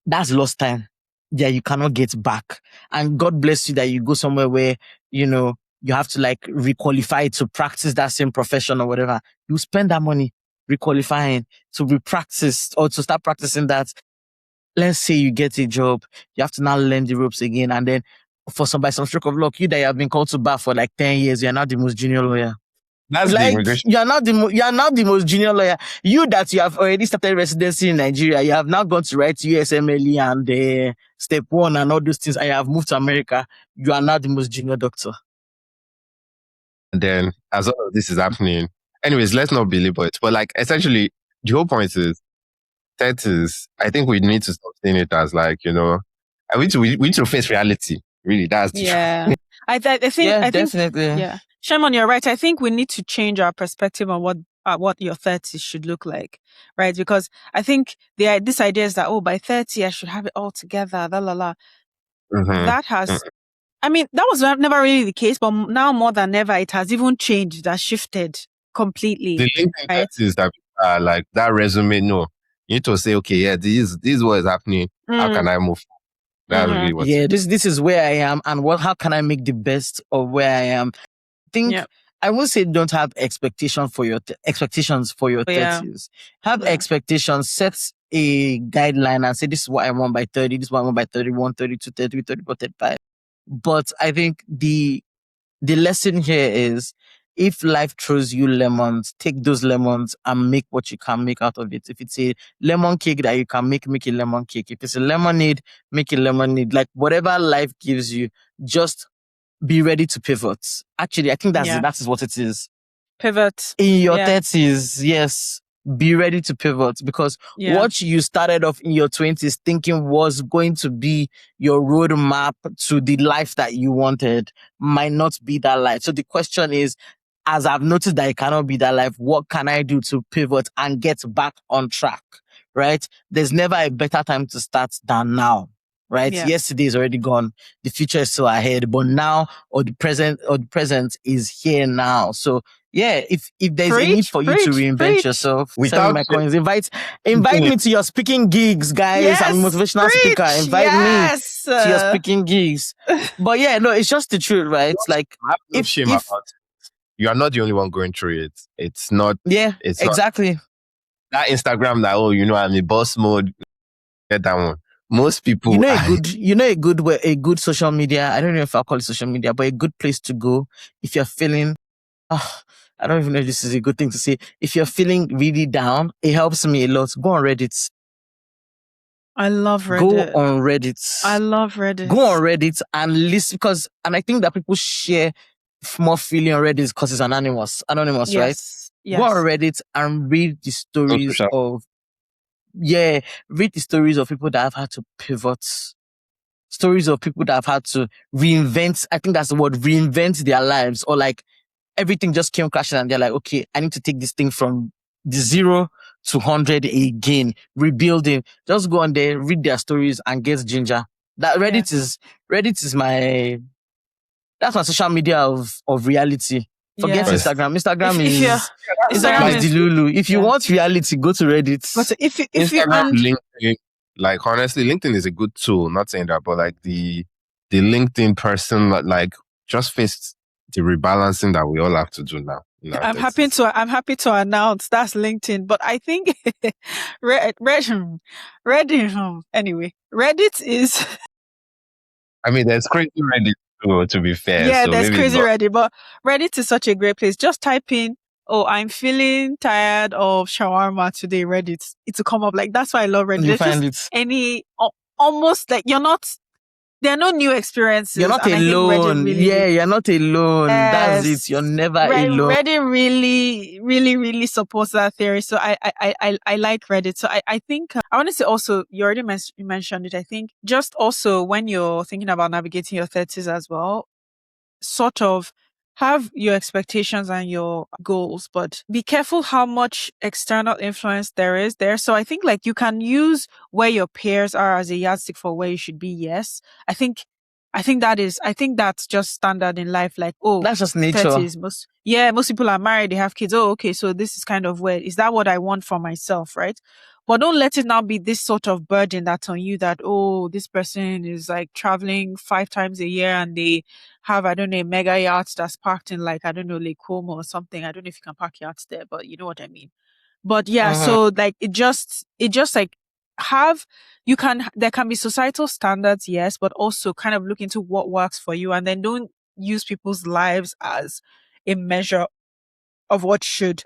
That's lost time. Yeah, you cannot get back. And God bless you that you go somewhere where, you have to like requalify to practice that same profession or whatever. You spend that money requalifying to repractice or to start practicing that. Let's say you get a job, you have to now learn the ropes again. And then by some stroke of luck, you that you have been called to bar for like 10 years, you're now the most junior lawyer. That's like the immigration. you're not the most junior lawyer. You that you have already started residency in Nigeria, you have now gone to write USMLE and step 1 and all those things, and you have moved to America. You are now the most junior doctor. And then as all of this is happening, anyways, let's not belabor it. But like essentially, the whole point is, 30s, I think we need to stop seeing it as like, we need to face reality. Really, that's the truth. Yeah. I think, Yeah, I think, definitely. yeah. Shimon, you're right. I think we need to change our perspective on what your 30s should look like, right? Because I think this idea is that, oh, by 30, I should have it all together, la la la. Mhm. That has, I mean, that was never really the case, but now more than ever, it has even changed, it has shifted completely, The LinkedIn right? test is that like that resume. No, you need to say, okay, yeah, this is what is happening. How can I move? That's really what. Yeah, this is where I am, and how can I make the best of where I am? I think Yep. I won't say don't have expectations for your Yeah. 30s. Have Yeah. expectations, set a guideline and say this is what I want by 30, this is what I want by 31, 32, 33, 34, 35. But I think the lesson here is if life throws you lemons, take those lemons and make what you can make out of it. If it's a lemon cake that you can make a lemon cake. If it's a lemonade, make a lemonade. Like whatever life gives you, just be ready to pivot. Actually, I think that is what it is. Pivot. In your Yeah. 30s, yes, be ready to pivot because what you started off in your 20s thinking was going to be your roadmap to the life that you wanted might not be that life. So the question is, as I've noticed that it cannot be that life, what can I do to pivot and get back on track? Right? There's never a better time to start than now. Right? Yeah. Yesterday is already gone. The future is still ahead, but now or the present is here now. So yeah, if there's a need for you to reinvent yourself, send me my coins. Invite me to your speaking gigs, guys. Yes, I'm a motivational speaker. Invite me to your speaking gigs. But yeah, no, it's just the truth, right? It's like I have no shame about it. You are not the only one going through it. It's not. Yeah, it's exactly. Not that Instagram that, oh, I'm in boss mode. Get that one. Most people, a good social media. I don't know if I'll call it social media, but a good place to go if you're feeling. I don't even know if this is a good thing to say. If you're feeling really down, it helps me a lot. Go on Reddit. I love Reddit. Go on Reddit. I love Reddit. Go on Reddit and listen and I think that people share more feeling on Reddit because it's anonymous, yes. Right? Yes. Go on Reddit and read the stories read the stories of people that have had to pivot. Stories of people that have had to reinvent, I think that's the word, reinvent their lives, or like everything just came crashing and they're like, okay, I need to take this thing from the 0 to 100 again, rebuilding. Just go on there, read their stories and get ginger. That Reddit is my, that's my social media of reality. Forget Instagram. Instagram is the Lulu. If you want reality, go to Reddit. But if Instagram, LinkedIn, like honestly, LinkedIn is a good tool. Not saying that, but like the LinkedIn person, like just face the rebalancing that we all have to do now. I'm happy to announce that's LinkedIn, but I think anyway, Reddit is. I mean, there's crazy Reddit too, to be fair. Yeah, so there's crazy Reddit, but Reddit is such a great place. Just type in, oh, I'm feeling tired of shawarma today, Reddit. It'll come up. Like, that's why I love Reddit. You find it. Almost like there are no new experiences. You're not alone. You're not alone. Yes. That's it. You're never alone. Reddit really, really, really supports that theory. So I like Reddit. So I think I want to say also, you already mentioned it. I think just also when you're thinking about navigating your 30s as well, sort of have your expectations and your goals, but be careful how much external influence there is there. So I think like you can use where your peers are as a yardstick for where you should be. Yes. I think that's just standard in life. Like, oh, that's just nature. 30s, most people are married, they have kids. Oh, okay. So this is kind of where, is that what I want for myself? Right. But don't let it now be this sort of burden that's on you that, oh, this person is like traveling 5 times a year and they have, I don't know, a mega yacht that's parked in like, I don't know, Lake Como or something. I don't know if you can park yachts there, but you know what I mean. But yeah, so like it just like there can be societal standards, yes, but also kind of look into what works for you and then don't use people's lives as a measure of what should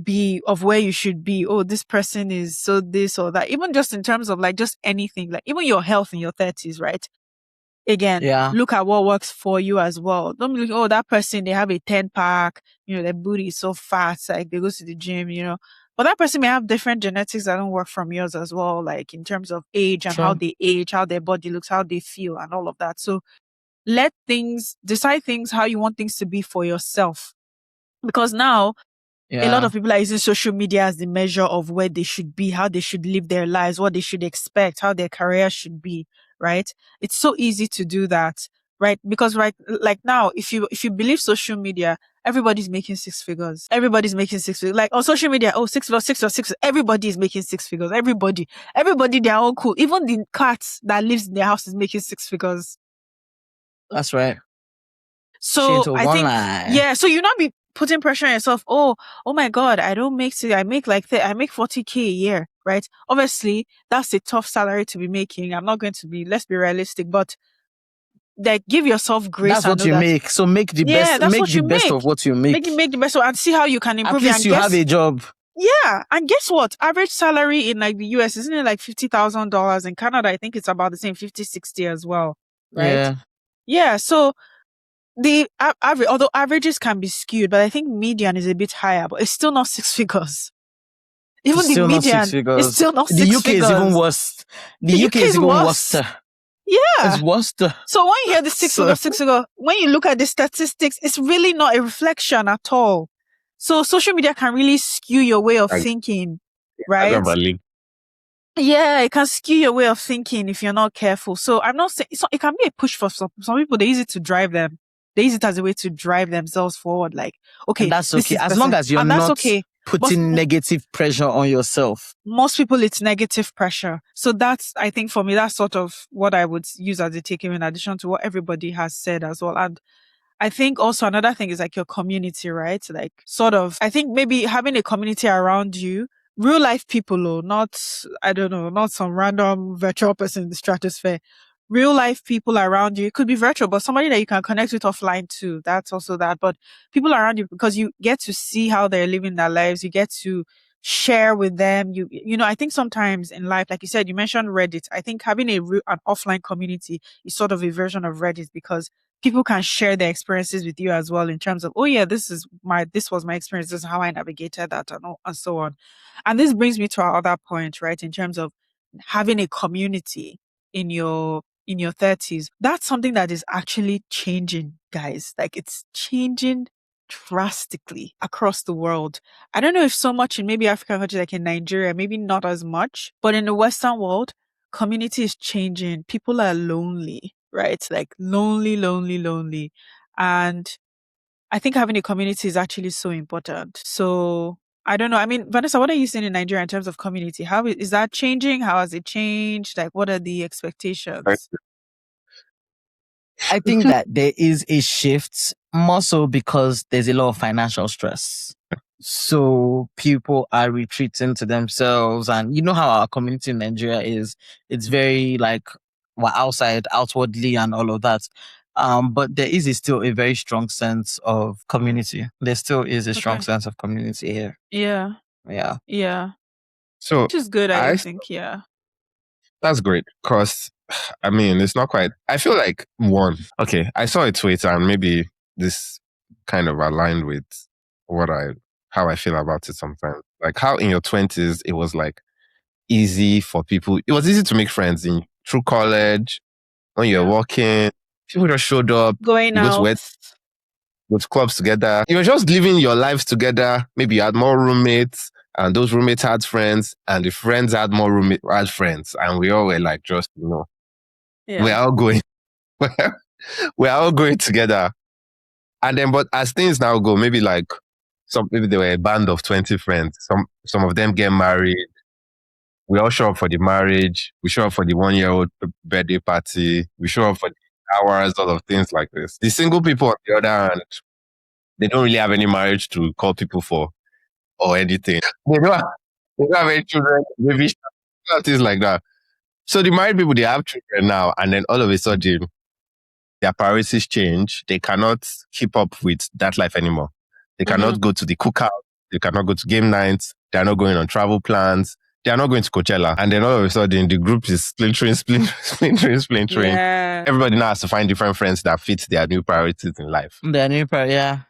be, of where you should be. Oh, this person is so this or that. Even just in terms of like just anything, like even your health in your 30s, right? Again, look at what works for you as well. Don't be like, oh, that person, they have a 10-pack, their booty is so fat, like they go to the gym, But that person may have different genetics that don't work from yours as well, like in terms of age and how they age, how their body looks, how they feel and all of that. So decide things how you want things to be for yourself. Because now, a lot of people are using social media as the measure of where they should be, how they should live their lives, what they should expect, how their career should be, right? It's so easy to do that, right? Because like now, if you believe social media, everybody's making six figures. Everybody's making six figures. Like on social media, 6 figures, 6 figures. Everybody is making six figures. Everybody, they're all cool. Even the cat that lives in their house is making six figures. That's right. So I think, so you not be putting pressure on yourself. Oh my God, I make like that. I make 40K a year, right? Obviously, that's a tough salary to be making. I'm not going to be, let's be realistic, but like give yourself grace. That's what you make. So make the best. That's make what the you best of what you make. Make the best of, and see how you can improve. At least you have a job. Yeah, and guess what? Average salary in like the US isn't it like $50,000? In Canada, I think it's about the same, 50, 60 as well, right? Yeah. So the average, although averages can be skewed, but I think median is a bit higher, but it's still not six figures. Even the median is still not six figures. The UK is even worse. The UK is even worse. Yeah. It's worse. So when you hear the six figure, when you look at the statistics, it's really not a reflection at all. So social media can really skew your way of thinking, right? Yeah, it can skew your way of thinking if you're not careful. So I'm not saying it can be a push for some people. They use it to drive them. They use it as a way to drive themselves forward. Like, okay, and that's okay. As long as you're not putting negative pressure on yourself. Most people, it's negative pressure. So that's, I think for me, that's sort of what I would use as a takeaway in addition to what everybody has said as well. And I think also another thing is like your community, right? Like sort of, I think maybe having a community around you, real life people, not some random virtual person in the stratosphere. Real life people around you. It could be virtual, but somebody that you can connect with offline too. That's also that. But people around you, because you get to see how they're living their lives. You get to share with them. You know, I think sometimes in life, like you said, you mentioned Reddit. I think having an offline community is sort of a version of Reddit because people can share their experiences with you as well in terms of, oh yeah, this was my experience. This is how I navigated that and so on. And this brings me to our other point, right? In terms of having a community in your 30s. That's something that is actually changing, guys. Like it's changing drastically across the world. I don't know if so much in maybe African countries like in Nigeria, maybe not as much, but in the Western world, community is changing. People are lonely, right? Like lonely. And I think having a community is actually so important. So I don't know. I mean, Vanessa, what are you seeing in Nigeria in terms of community? How is that changing? How has it changed? Like, what are the expectations? I think that there is a shift more so because there's a lot of financial stress. So people are retreating to themselves. And you know how our community in Nigeria is. It's very like we're outside, outwardly and all of that. But there is still a very strong sense of community. There still is a strong sense of community here. Yeah. So which is good, I think. Yeah. That's great. Because I mean, it's not quite. I feel like okay, I saw a tweet and maybe this kind of aligned with how I feel about it sometimes. Like how in your 20s, it was like easy for people. It was easy to make friends through college, when you're working. People just showed up. Going out. Go to clubs together. You were just living your lives together. Maybe you had more roommates and those roommates had friends and the friends had had friends. And we all were like, just, we're all going, we're all going together. And then, but as things now go, maybe like maybe there were a band of 20 friends. Some of them get married. We all show up for the marriage. We show up for the 1-year-old birthday party. We show up for the hours, all of things like this. The single people on the other hand, they don't really have any marriage to call people for or anything. They don't have any children, maybe things like that. So the married people, they have children now, and then all of a sudden, their priorities change. They cannot keep up with that life anymore. They cannot go to the cookout. They cannot go to game nights. They are not going on travel plans. They are not going to Coachella. And then all of a sudden, the group is splintering. Yeah. Everybody now has to find different friends that fit their new priorities in life. Their new priorities, yeah.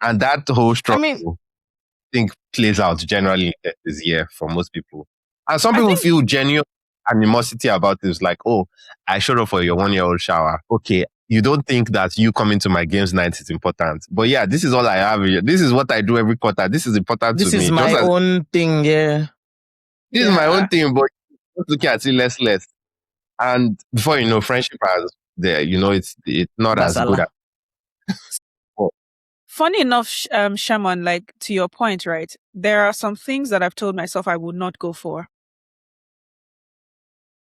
And that whole struggle, I think, plays out generally this year for most people. And some people feel genuine animosity about this, like, oh, I showed up for your 1-year-old shower. Okay, you don't think that you coming to my games night is important. But yeah, this is all I have. This is what I do every quarter. This is important This to is me. my Just as own thing, yeah. this is my own thing, but just looking at it less. And before you know, friendship has there, it's not That's as good Allah. as before. Funny enough, Shaman, like to your point, right? There are some things that I've told myself I would not go for.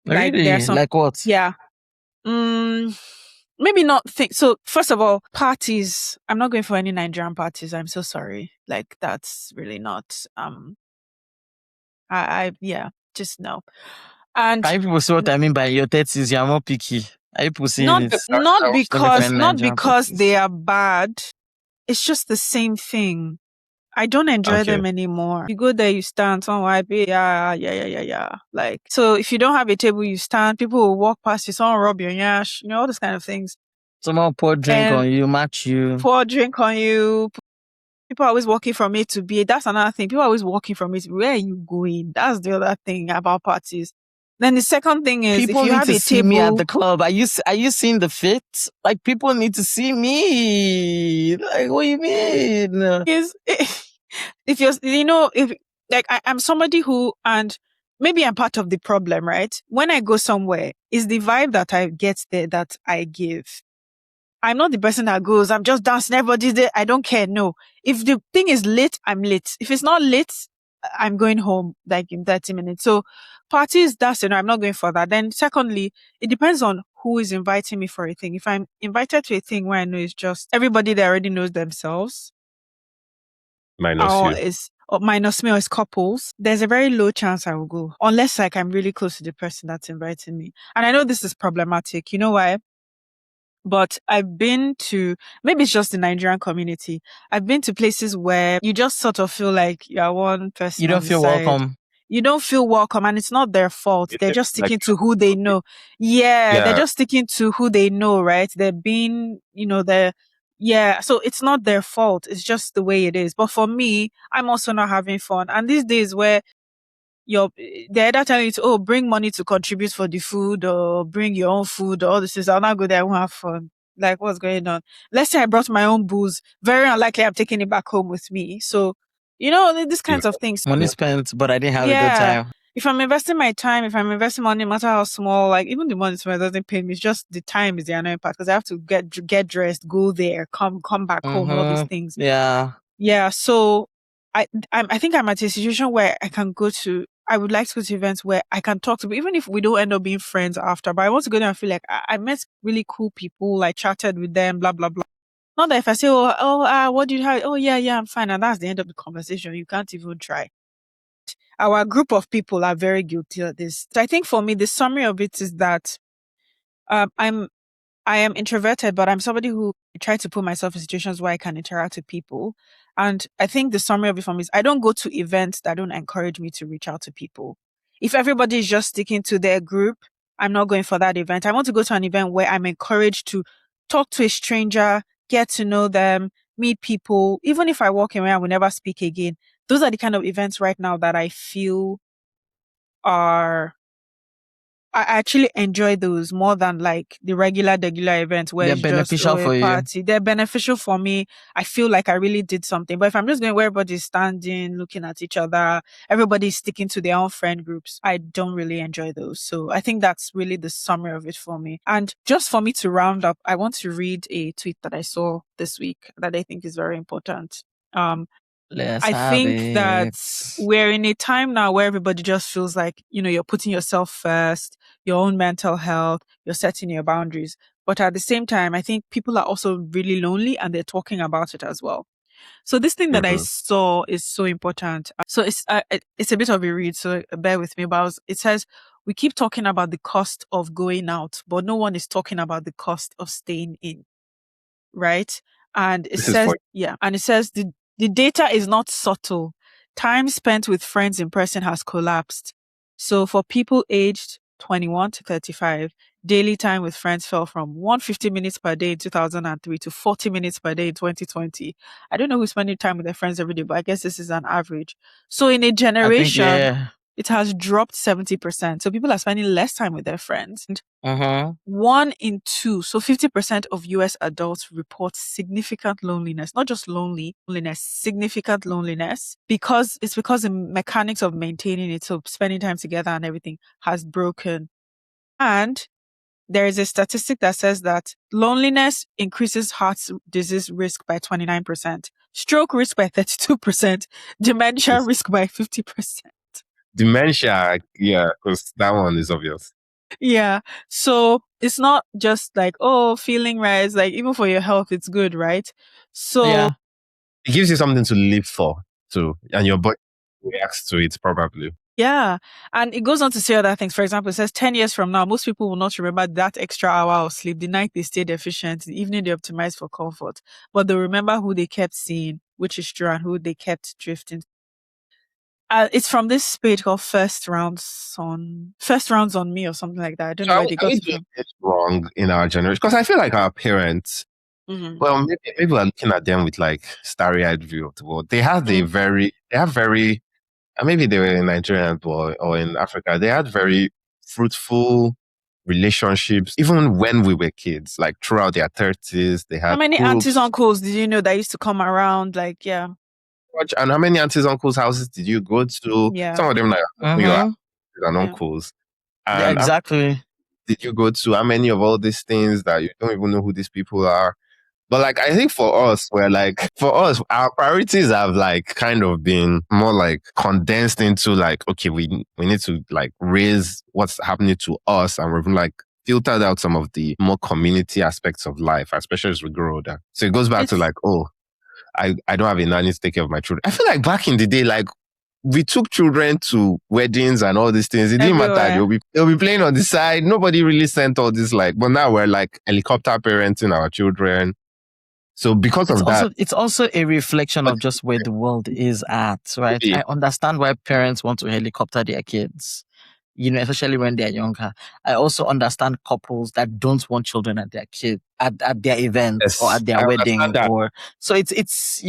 Like Really? there's some, Like what? yeah. Maybe not think so. First of all, parties. I'm not going for any Nigerian parties. I'm so sorry. Like that's really not. Yeah, just no. And Can you people see what I mean by your 30s? You're more picky. Are you people seeing not it? not That's because not Nigerian because parties. they are bad. It's just the same thing. I don't enjoy Okay. them anymore. You go there, you stand, someone wipe it, yeah. Like, so if you don't have a table, you stand, people will walk past you, someone rub your yash, all those kind of things. Someone pour drink And on you, match you. pour drink on you. People are always walking from A to B. That's another thing. People are always walking from A to B. Where are you going? That's the other thing about parties. Then the second thing is People if you need have to a see me at table, the club. Are you seeing the fit? Like people need to see me. Like what do you mean? is if you're if like I'm somebody who, and maybe I'm part of the problem, right? When I go somewhere, is the vibe that I get there that I give. I'm not the person that goes, I'm just dancing, everybody's there, I don't care. No. If the thing is late, I'm late. If it's not late, I'm going home like in 30 minutes. So parties, that's I'm not going for that. Then secondly, it depends on who is inviting me for a thing. If I'm invited to a thing where I know it's just everybody that already knows themselves, Minus you. or minus me, or it's couples, there's a very low chance I will go. Unless like I'm really close to the person that's inviting me. And I know this is problematic. You know why? But I've been to, maybe it's just the Nigerian community. I've been to places where you just sort of feel like you're one person You on don't the feel side. welcome. You don't feel welcome, and it's not their fault. They're just Like, sticking to who they know. Yeah, they're yeah, just sticking to who they know, right? They're being, yeah. So it's not their fault. It's just the way it is. But for me, I'm also not having fun. And these days where they're either telling you to, bring money to contribute for the food or bring your own food or all this is, I'll not go there, I won't have fun. Like, what's going on? Let's say I brought my own booze. Very unlikely I'm taking it back home with me. So, these kinds of things. Money spent, but I didn't have a good Yeah. time. If I'm investing my time, if I'm investing money, no matter how small, like even the money small doesn't pay me. It's just the time is the annoying part because I have to get dressed, go there, come back home, all these things. Yeah. Yeah. So I think I'm at a situation where I would like to go to events where I can talk to people, even if we don't end up being friends after, but I want to go there and feel like I met really cool people, I chatted with them, blah, blah, blah. Not that if I say, what did you have? Oh, yeah, I'm fine. And that's the end of the conversation. You can't even try. Our group of people are very guilty of this. So I think for me, the summary of it is that I am introverted, but I'm somebody who try to put myself in situations where I can interact with people. And I think the summary of it for me is I don't go to events that don't encourage me to reach out to people. If everybody is just sticking to their group, I'm not going for that event. I want to go to an event where I'm encouraged to talk to a stranger, get to know them, meet people. Even if I walk away and will never speak again. Those are the kind of events right now that I feel I actually enjoy those more than like the regular events where They're it's just beneficial a for you. party. They're beneficial for me. I feel like I really did something. But if I'm just going where everybody's standing, looking at each other, everybody's sticking to their own friend groups, I don't really enjoy those. So I think that's really the summary of it for me. And just for me to round up, I want to read a tweet that I saw this week that I think is very important. I think that we're in a time now where everybody just feels like, you're putting yourself first, your own mental health, you're setting your boundaries. But at the same time, I think people are also really lonely and they're talking about it as well. So this thing that I saw is so important. So it's a bit of a read, so bear with me. But it says, we keep talking about the cost of going out, but no one is talking about the cost of staying in. Right? And it says, and it says the data is not subtle. Time spent with friends in person has collapsed. So for people aged 21 to 35, daily time with friends fell from 150 minutes per day in 2003 to 40 minutes per day in 2020. I don't know who's spending time with their friends every day, but I guess this is an average. So in a generation, it has dropped 70%. So people are spending less time with their friends. Uh-huh. 1 in 2, so 50% of US adults report significant loneliness, not just loneliness, significant loneliness, because the mechanics of maintaining it, so spending time together and everything, has broken. And there is a statistic that says that loneliness increases heart disease risk by 29%, stroke risk by 32%, dementia risk by 50%. Dementia, yeah, because that one is obvious. Yeah. So it's not just like, oh, feeling right. It's like, even for your health, it's good, right? So Yeah. It gives you something to live for, too, and your body reacts to it probably. yeah. And it goes on to say other things. For example, it says 10 years from now, most people will not remember that extra hour of sleep, the night they stayed efficient, the evening they optimized for comfort. But they'll remember who they kept seeing, which is true, and who they kept drifting. It's from this page called First Rounds on Me or something like that. I don't know So where they are got we it doing from. it wrong in our generation? Because I feel like our parents, Mm-hmm. well, maybe we're looking at them with like starry-eyed view of the world. They have and maybe they were in Nigeria or in Africa. They had very fruitful relationships, even when we were kids, like throughout their 30s. They How had many aunties, groups. uncles did you know that used to come around? Like, yeah. And how many aunties, uncles' houses did you go to? Yeah. Some of them like your Uh-huh. aunties and Yeah. uncles. Yeah, And how exactly. did you go to? How many of all these things that you don't even know who these people are? But like, I think for us, our priorities have like kind of been more like condensed into like, okay, we need to like raise what's happening to us, and we've like filtered out some of the more community aspects of life, especially as we grow older. So it goes back to It's like, oh, I don't have a nanny to take care of my children. I feel like back in the day, like we took children to weddings and all these things. It didn't matter. everywhere. They'll be playing on the side. Nobody really sent all this like, but now we're like helicopter parenting our children. So because of that, It's also a reflection but of just where the world is at, right? maybe, I understand why parents want to helicopter their kids, especially when they're younger. I also understand couples that don't want children at their at their events or yes, at their I wedding understand that. or so it's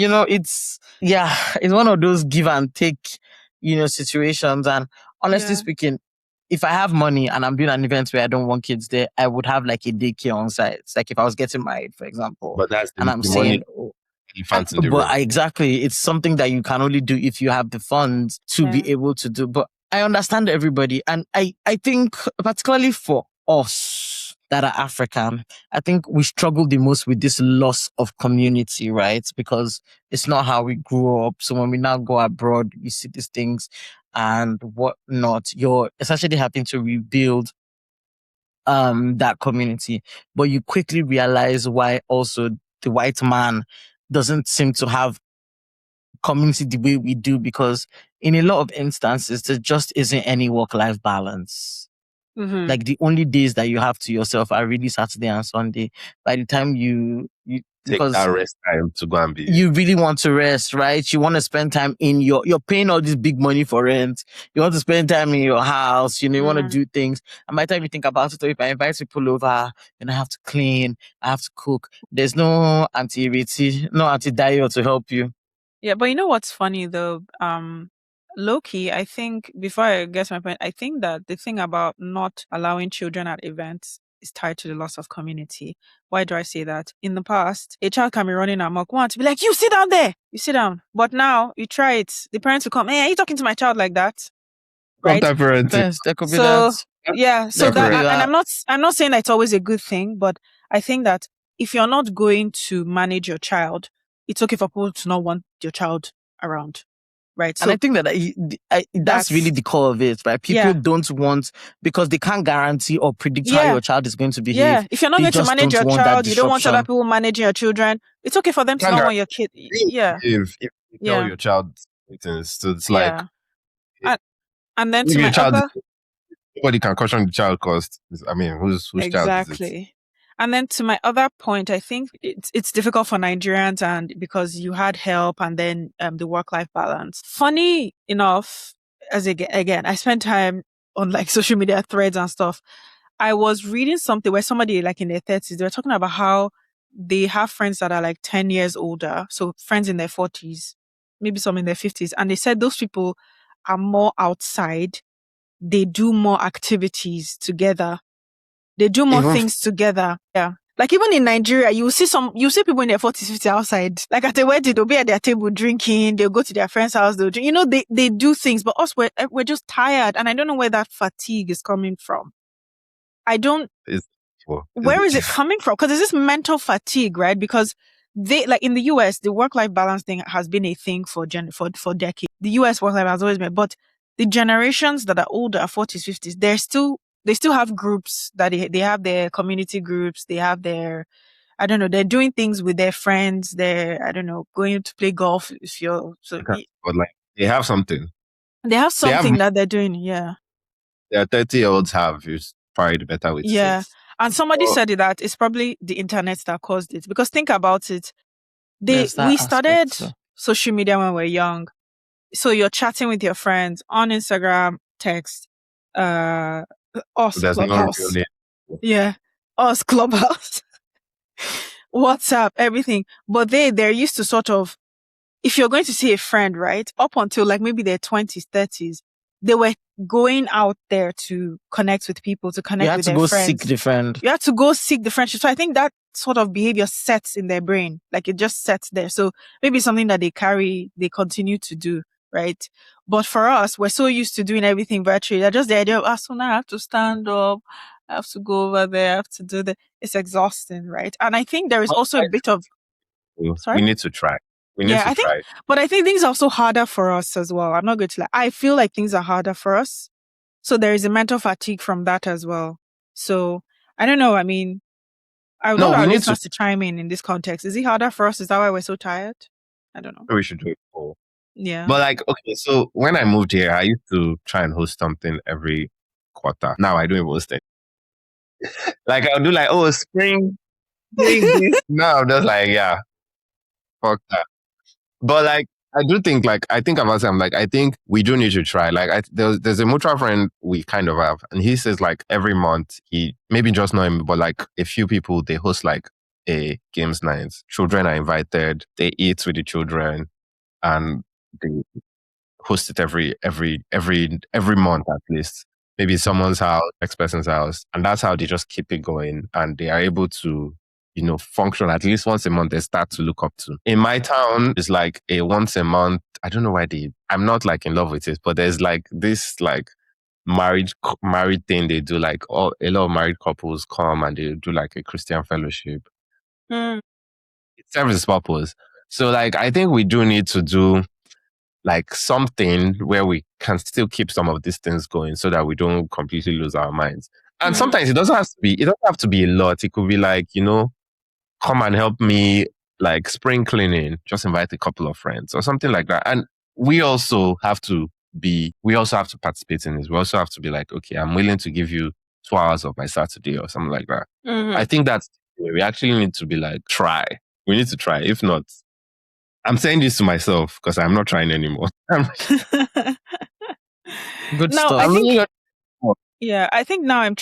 one of those give and take, situations. And honestly Yeah. speaking, if I have money and I'm doing an event where I don't want kids there, I would have like a daycare on site. It's like if I was getting married, for example, But that's and I'm the money saying, oh, elephant in the room. exactly, it's something that you can only do if you have the funds to Yeah. be able to do. But I understand everybody. And I think particularly for us that are African, I think we struggle the most with this loss of community, right? Because it's not how we grew up. So when we now go abroad, we see these things and whatnot. You're essentially having to rebuild that community. But you quickly realize why also the white man doesn't seem to have community the way we do, because in a lot of instances there just isn't any work-life balance. Mm-hmm. Like the only days that you have to yourself are really Saturday and Sunday. By the time you Take because that rest time to go and be. you really want to rest, right? You want to spend time in you're paying all this big money for rent. You want to spend time in your house, you want to do things. And by the time you think about it, or if I invite people over, I have to clean, I have to cook. There's no no anti-diet to help you. Yeah, but you know what's funny though? Low key, I think before I get to my point, I think that the thing about not allowing children at events is tied to the loss of community. Why do I say that? In the past, a child can be running amok, want to be like, you sit down there, you sit down. But now you try it, the parents will come, hey, are you talking to my child like that? Right? Parenting. Yes, there could be So that. yeah, so There could be that, and that. I'm not saying that it's always a good thing, but I think that if you're not going to manage your child, it's okay for people to not want your child around, right? And So I think that's really the core of it, right? People yeah, don't want, because they can't guarantee or predict how yeah, your child is going to behave. yeah. If you're not They going to just manage don't your want that child, you don't want other disruption. people managing your children. It's okay for them to not want your kid. Yeah, If you tell yeah, your child things, so it's like yeah. And, and then if to your my child, other nobody can caution the child because I mean, whose child is it? exactly. And then to my other point, I think it's difficult for Nigerians, and because you had help and then the work-life balance. Funny enough, again, I spent time on like social media threads and stuff. I was reading something where somebody like in their 30s, they were talking about how they have friends that are like 10 years older. So friends in their 40s, maybe some in their 50s. And they said those people are more outside. They do more activities together. They do more things together. Yeah. Like even in Nigeria, you see people in their 40s, 50s outside. Like at a wedding, they'll be at their table drinking. They'll go to their friend's house. They'll drink. They do things. But us, we're just tired. And I don't know where that fatigue is coming from. Where is it coming from? Because there's this mental fatigue, right? Because like in the US, the work-life balance thing has been a thing for decades. The US work-life has always been, but the generations that are older, 40s, 50s, they still have groups that they have their community groups. They have their, I don't know, they're doing things with their friends. They're, I don't know, going to play golf if you're, so. But like, they have something. They have something that they're doing, yeah. Their 30-year-olds have, is probably better with yeah. faith. And somebody said that it's probably the internet that caused it. Because think about it. We started social media when we were young. So you're chatting with your friends on Instagram, text, us, Clubhouse. Yeah, us, Clubhouse. WhatsApp, everything. But they're used to sort of, if you're going to see a friend, right, up until like maybe their 20s, 30s, they were going out there to connect with people, to connect with their friends. You had to go seek the friend. You had to go seek the friendship. So I think that sort of behavior sets in their brain. Like it just sets there. So maybe something that they continue to do, right? But for us, we're so used to doing everything virtually. That just the idea of, so now I have to stand up, I have to go over there, I have to do that. It's exhausting, right? And I think there is also a bit of... Sorry? We need to try. But I think things are also harder for us as well. I'm not going to lie. I feel like things are harder for us. So there is a mental fatigue from that as well. So I don't know. I mean, I would love our listeners to chime in this context. Is it harder for us? Is that why we're so tired? I don't know. We should do it all. Yeah. But like, okay, so when I moved here, I used to try and host something every quarter. Now I don't even host it. Like I'll do like, spring. No, I'm just like, yeah, fuck that. But like, I do think I think we do need to try. Like there's a mutual friend we kind of have, and he says like every month he, maybe just not him, but like a few people, they host like a games night. Children are invited, they eat with the children, and they host it every month at least. Maybe someone's house, next person's house, and that's how they just keep it going, and they are able to, function at least once a month. They start to look up to. In my town, it's like a once a month. I don't know why I'm not like in love with it, but there's like this like married thing they do. Like a lot of married couples come and they do like a Christian fellowship. It serves its purpose. So like I think we do need to do like something where we can still keep some of these things going so that we don't completely lose our minds. And sometimes it doesn't have to be a lot. It could be like, come and help me like spring cleaning, just invite a couple of friends or something like that. And we also have to participate in this. We also have to be like, okay, I'm willing to give you 2 hours of my Saturday or something like that. I think that's we actually need to be like, try. We need to try. If not, I'm saying this to myself because I'm not trying anymore. Good stuff. I think now I'm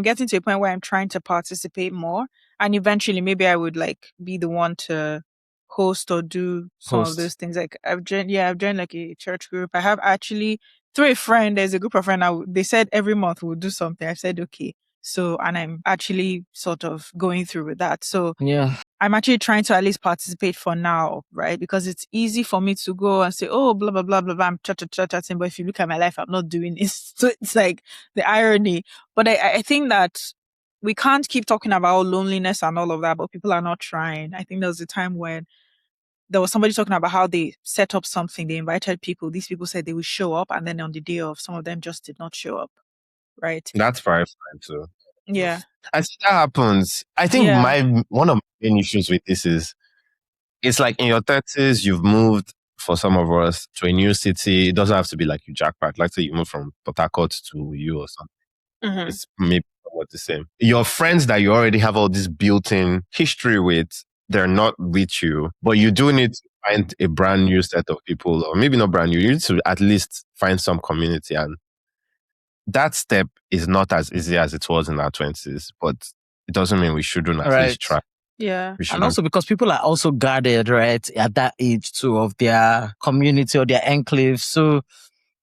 getting to a point where I'm trying to participate more. And eventually maybe I would like be the one to host or do some of those things. Like I've joined like a church group. I have actually, through a friend, there's a group of friends they said every month we'll do something. I said, okay. So, and I'm actually sort of going through with that. So yeah, I'm actually trying to at least participate for now, right? Because it's easy for me to go and say, oh, blah, blah, blah, blah, blah, I'm chatting. But if you look at my life, I'm not doing this. So it's like the irony. But I think that we can't keep talking about loneliness and all of that, but people are not trying. I think there was a time when there was somebody talking about how they set up something. They invited people. These people said they would show up. And then on the day of, some of them just did not show up. Right. That's very fine too. Yeah. I see that happens. I think one of my main issues with this is it's like in your 30s, you've moved, for some of us, to a new city. It doesn't have to be like you jackpot. Like say you move from Port Harcourt to you or something. It's maybe somewhat the same. Your friends that you already have all this built-in history with, they're not with you, but you do need to find a brand new set of people, or maybe not brand new. You need to at least find some community, and that step is not as easy as it was in our 20s, but it doesn't mean we shouldn't at least try. Yeah. And also because people are also guarded, right, at that age too, of their community or their enclave. So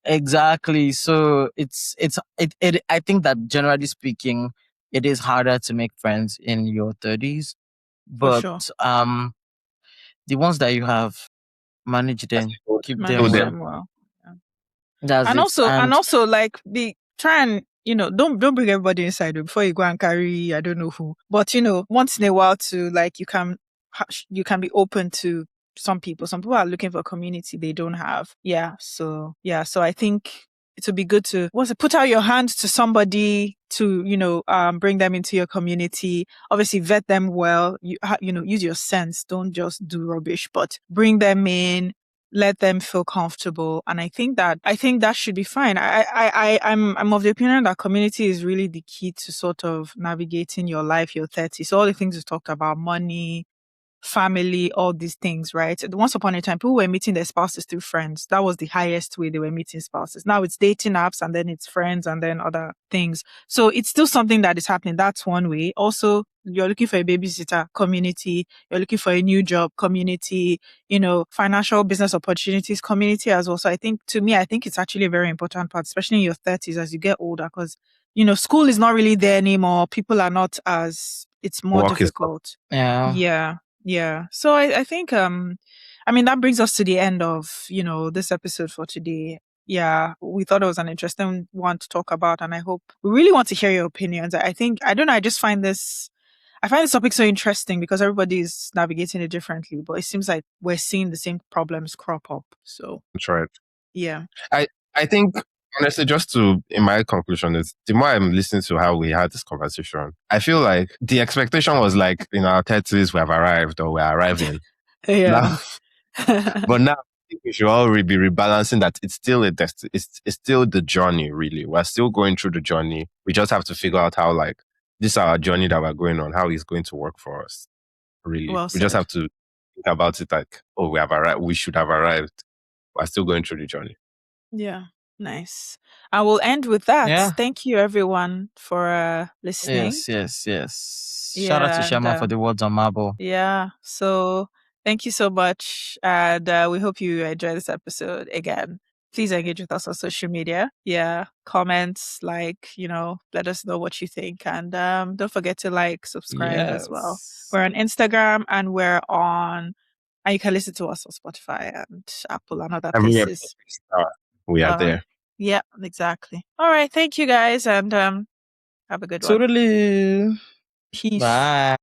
Exactly. So I think that generally speaking, it is harder to make friends in your 30s. For But sure. the ones that you have, manage them, keep them Manage well. them well. Yeah. That's And it. also like be try and don't bring everybody inside before you go and carry I don't know who. But once in a while to like you can be open to some people. Some people are looking for a community they don't have. Yeah. So I think it would be good to put out your hand to somebody to bring them into your community. Obviously vet them well. Use your sense. Don't just do rubbish, but bring them in, let them feel comfortable. And I think that should be fine. I'm of the opinion that community is really the key to sort of navigating your life, your 30s. So all the things we talked about, money, family, all these things, right? Once upon a time, people were meeting their spouses through friends. That was the highest way they were meeting spouses. Now it's dating apps and then it's friends and then other things. So it's still something that is happening. That's one way. Also, you're looking for a babysitter, community. You're looking for a new job, community, financial business opportunities, community as well. So I think it's actually a very important part, especially in your 30s as you get older, because, school is not really there anymore. People are not it's more Work is difficult. Yeah. Yeah. Yeah. So I think that brings us to the end of, this episode for today. Yeah, we thought it was an interesting one to talk about, and we really want to hear your opinions. I think I don't know, I find this topic so interesting because everybody is navigating it differently, but it seems like we're seeing the same problems crop up. So right. yeah. I think honestly, just in my conclusion is the more I'm listening to how we had this conversation, I feel like the expectation was like in our 30s we have arrived or we're arriving. Yeah. But now I think we should all be rebalancing that it's still it's still the journey, really. We're still going through the journey. We just have to figure out how like this is our journey that we're going on, how it's going to work for us. Really. Well We just said. have to think about it like, oh, we have arrived, we should have arrived. We're still going through the journey. Yeah. Nice. I will end with that. Yeah. Thank you everyone for listening. Yes. Yeah, Shout out to and, Shama for the words on Marble. Yeah. So thank you so much. And we hope you enjoy this episode again. Please engage with us on social media. Yeah. Comments, let us know what you think. And don't forget to subscribe as well. Yes. We're on Instagram and and you can listen to us on Spotify and Apple and other Everywhere places. we are there. Yeah, exactly. All right. Thank you guys and have a good one. Totally. Peace. Bye.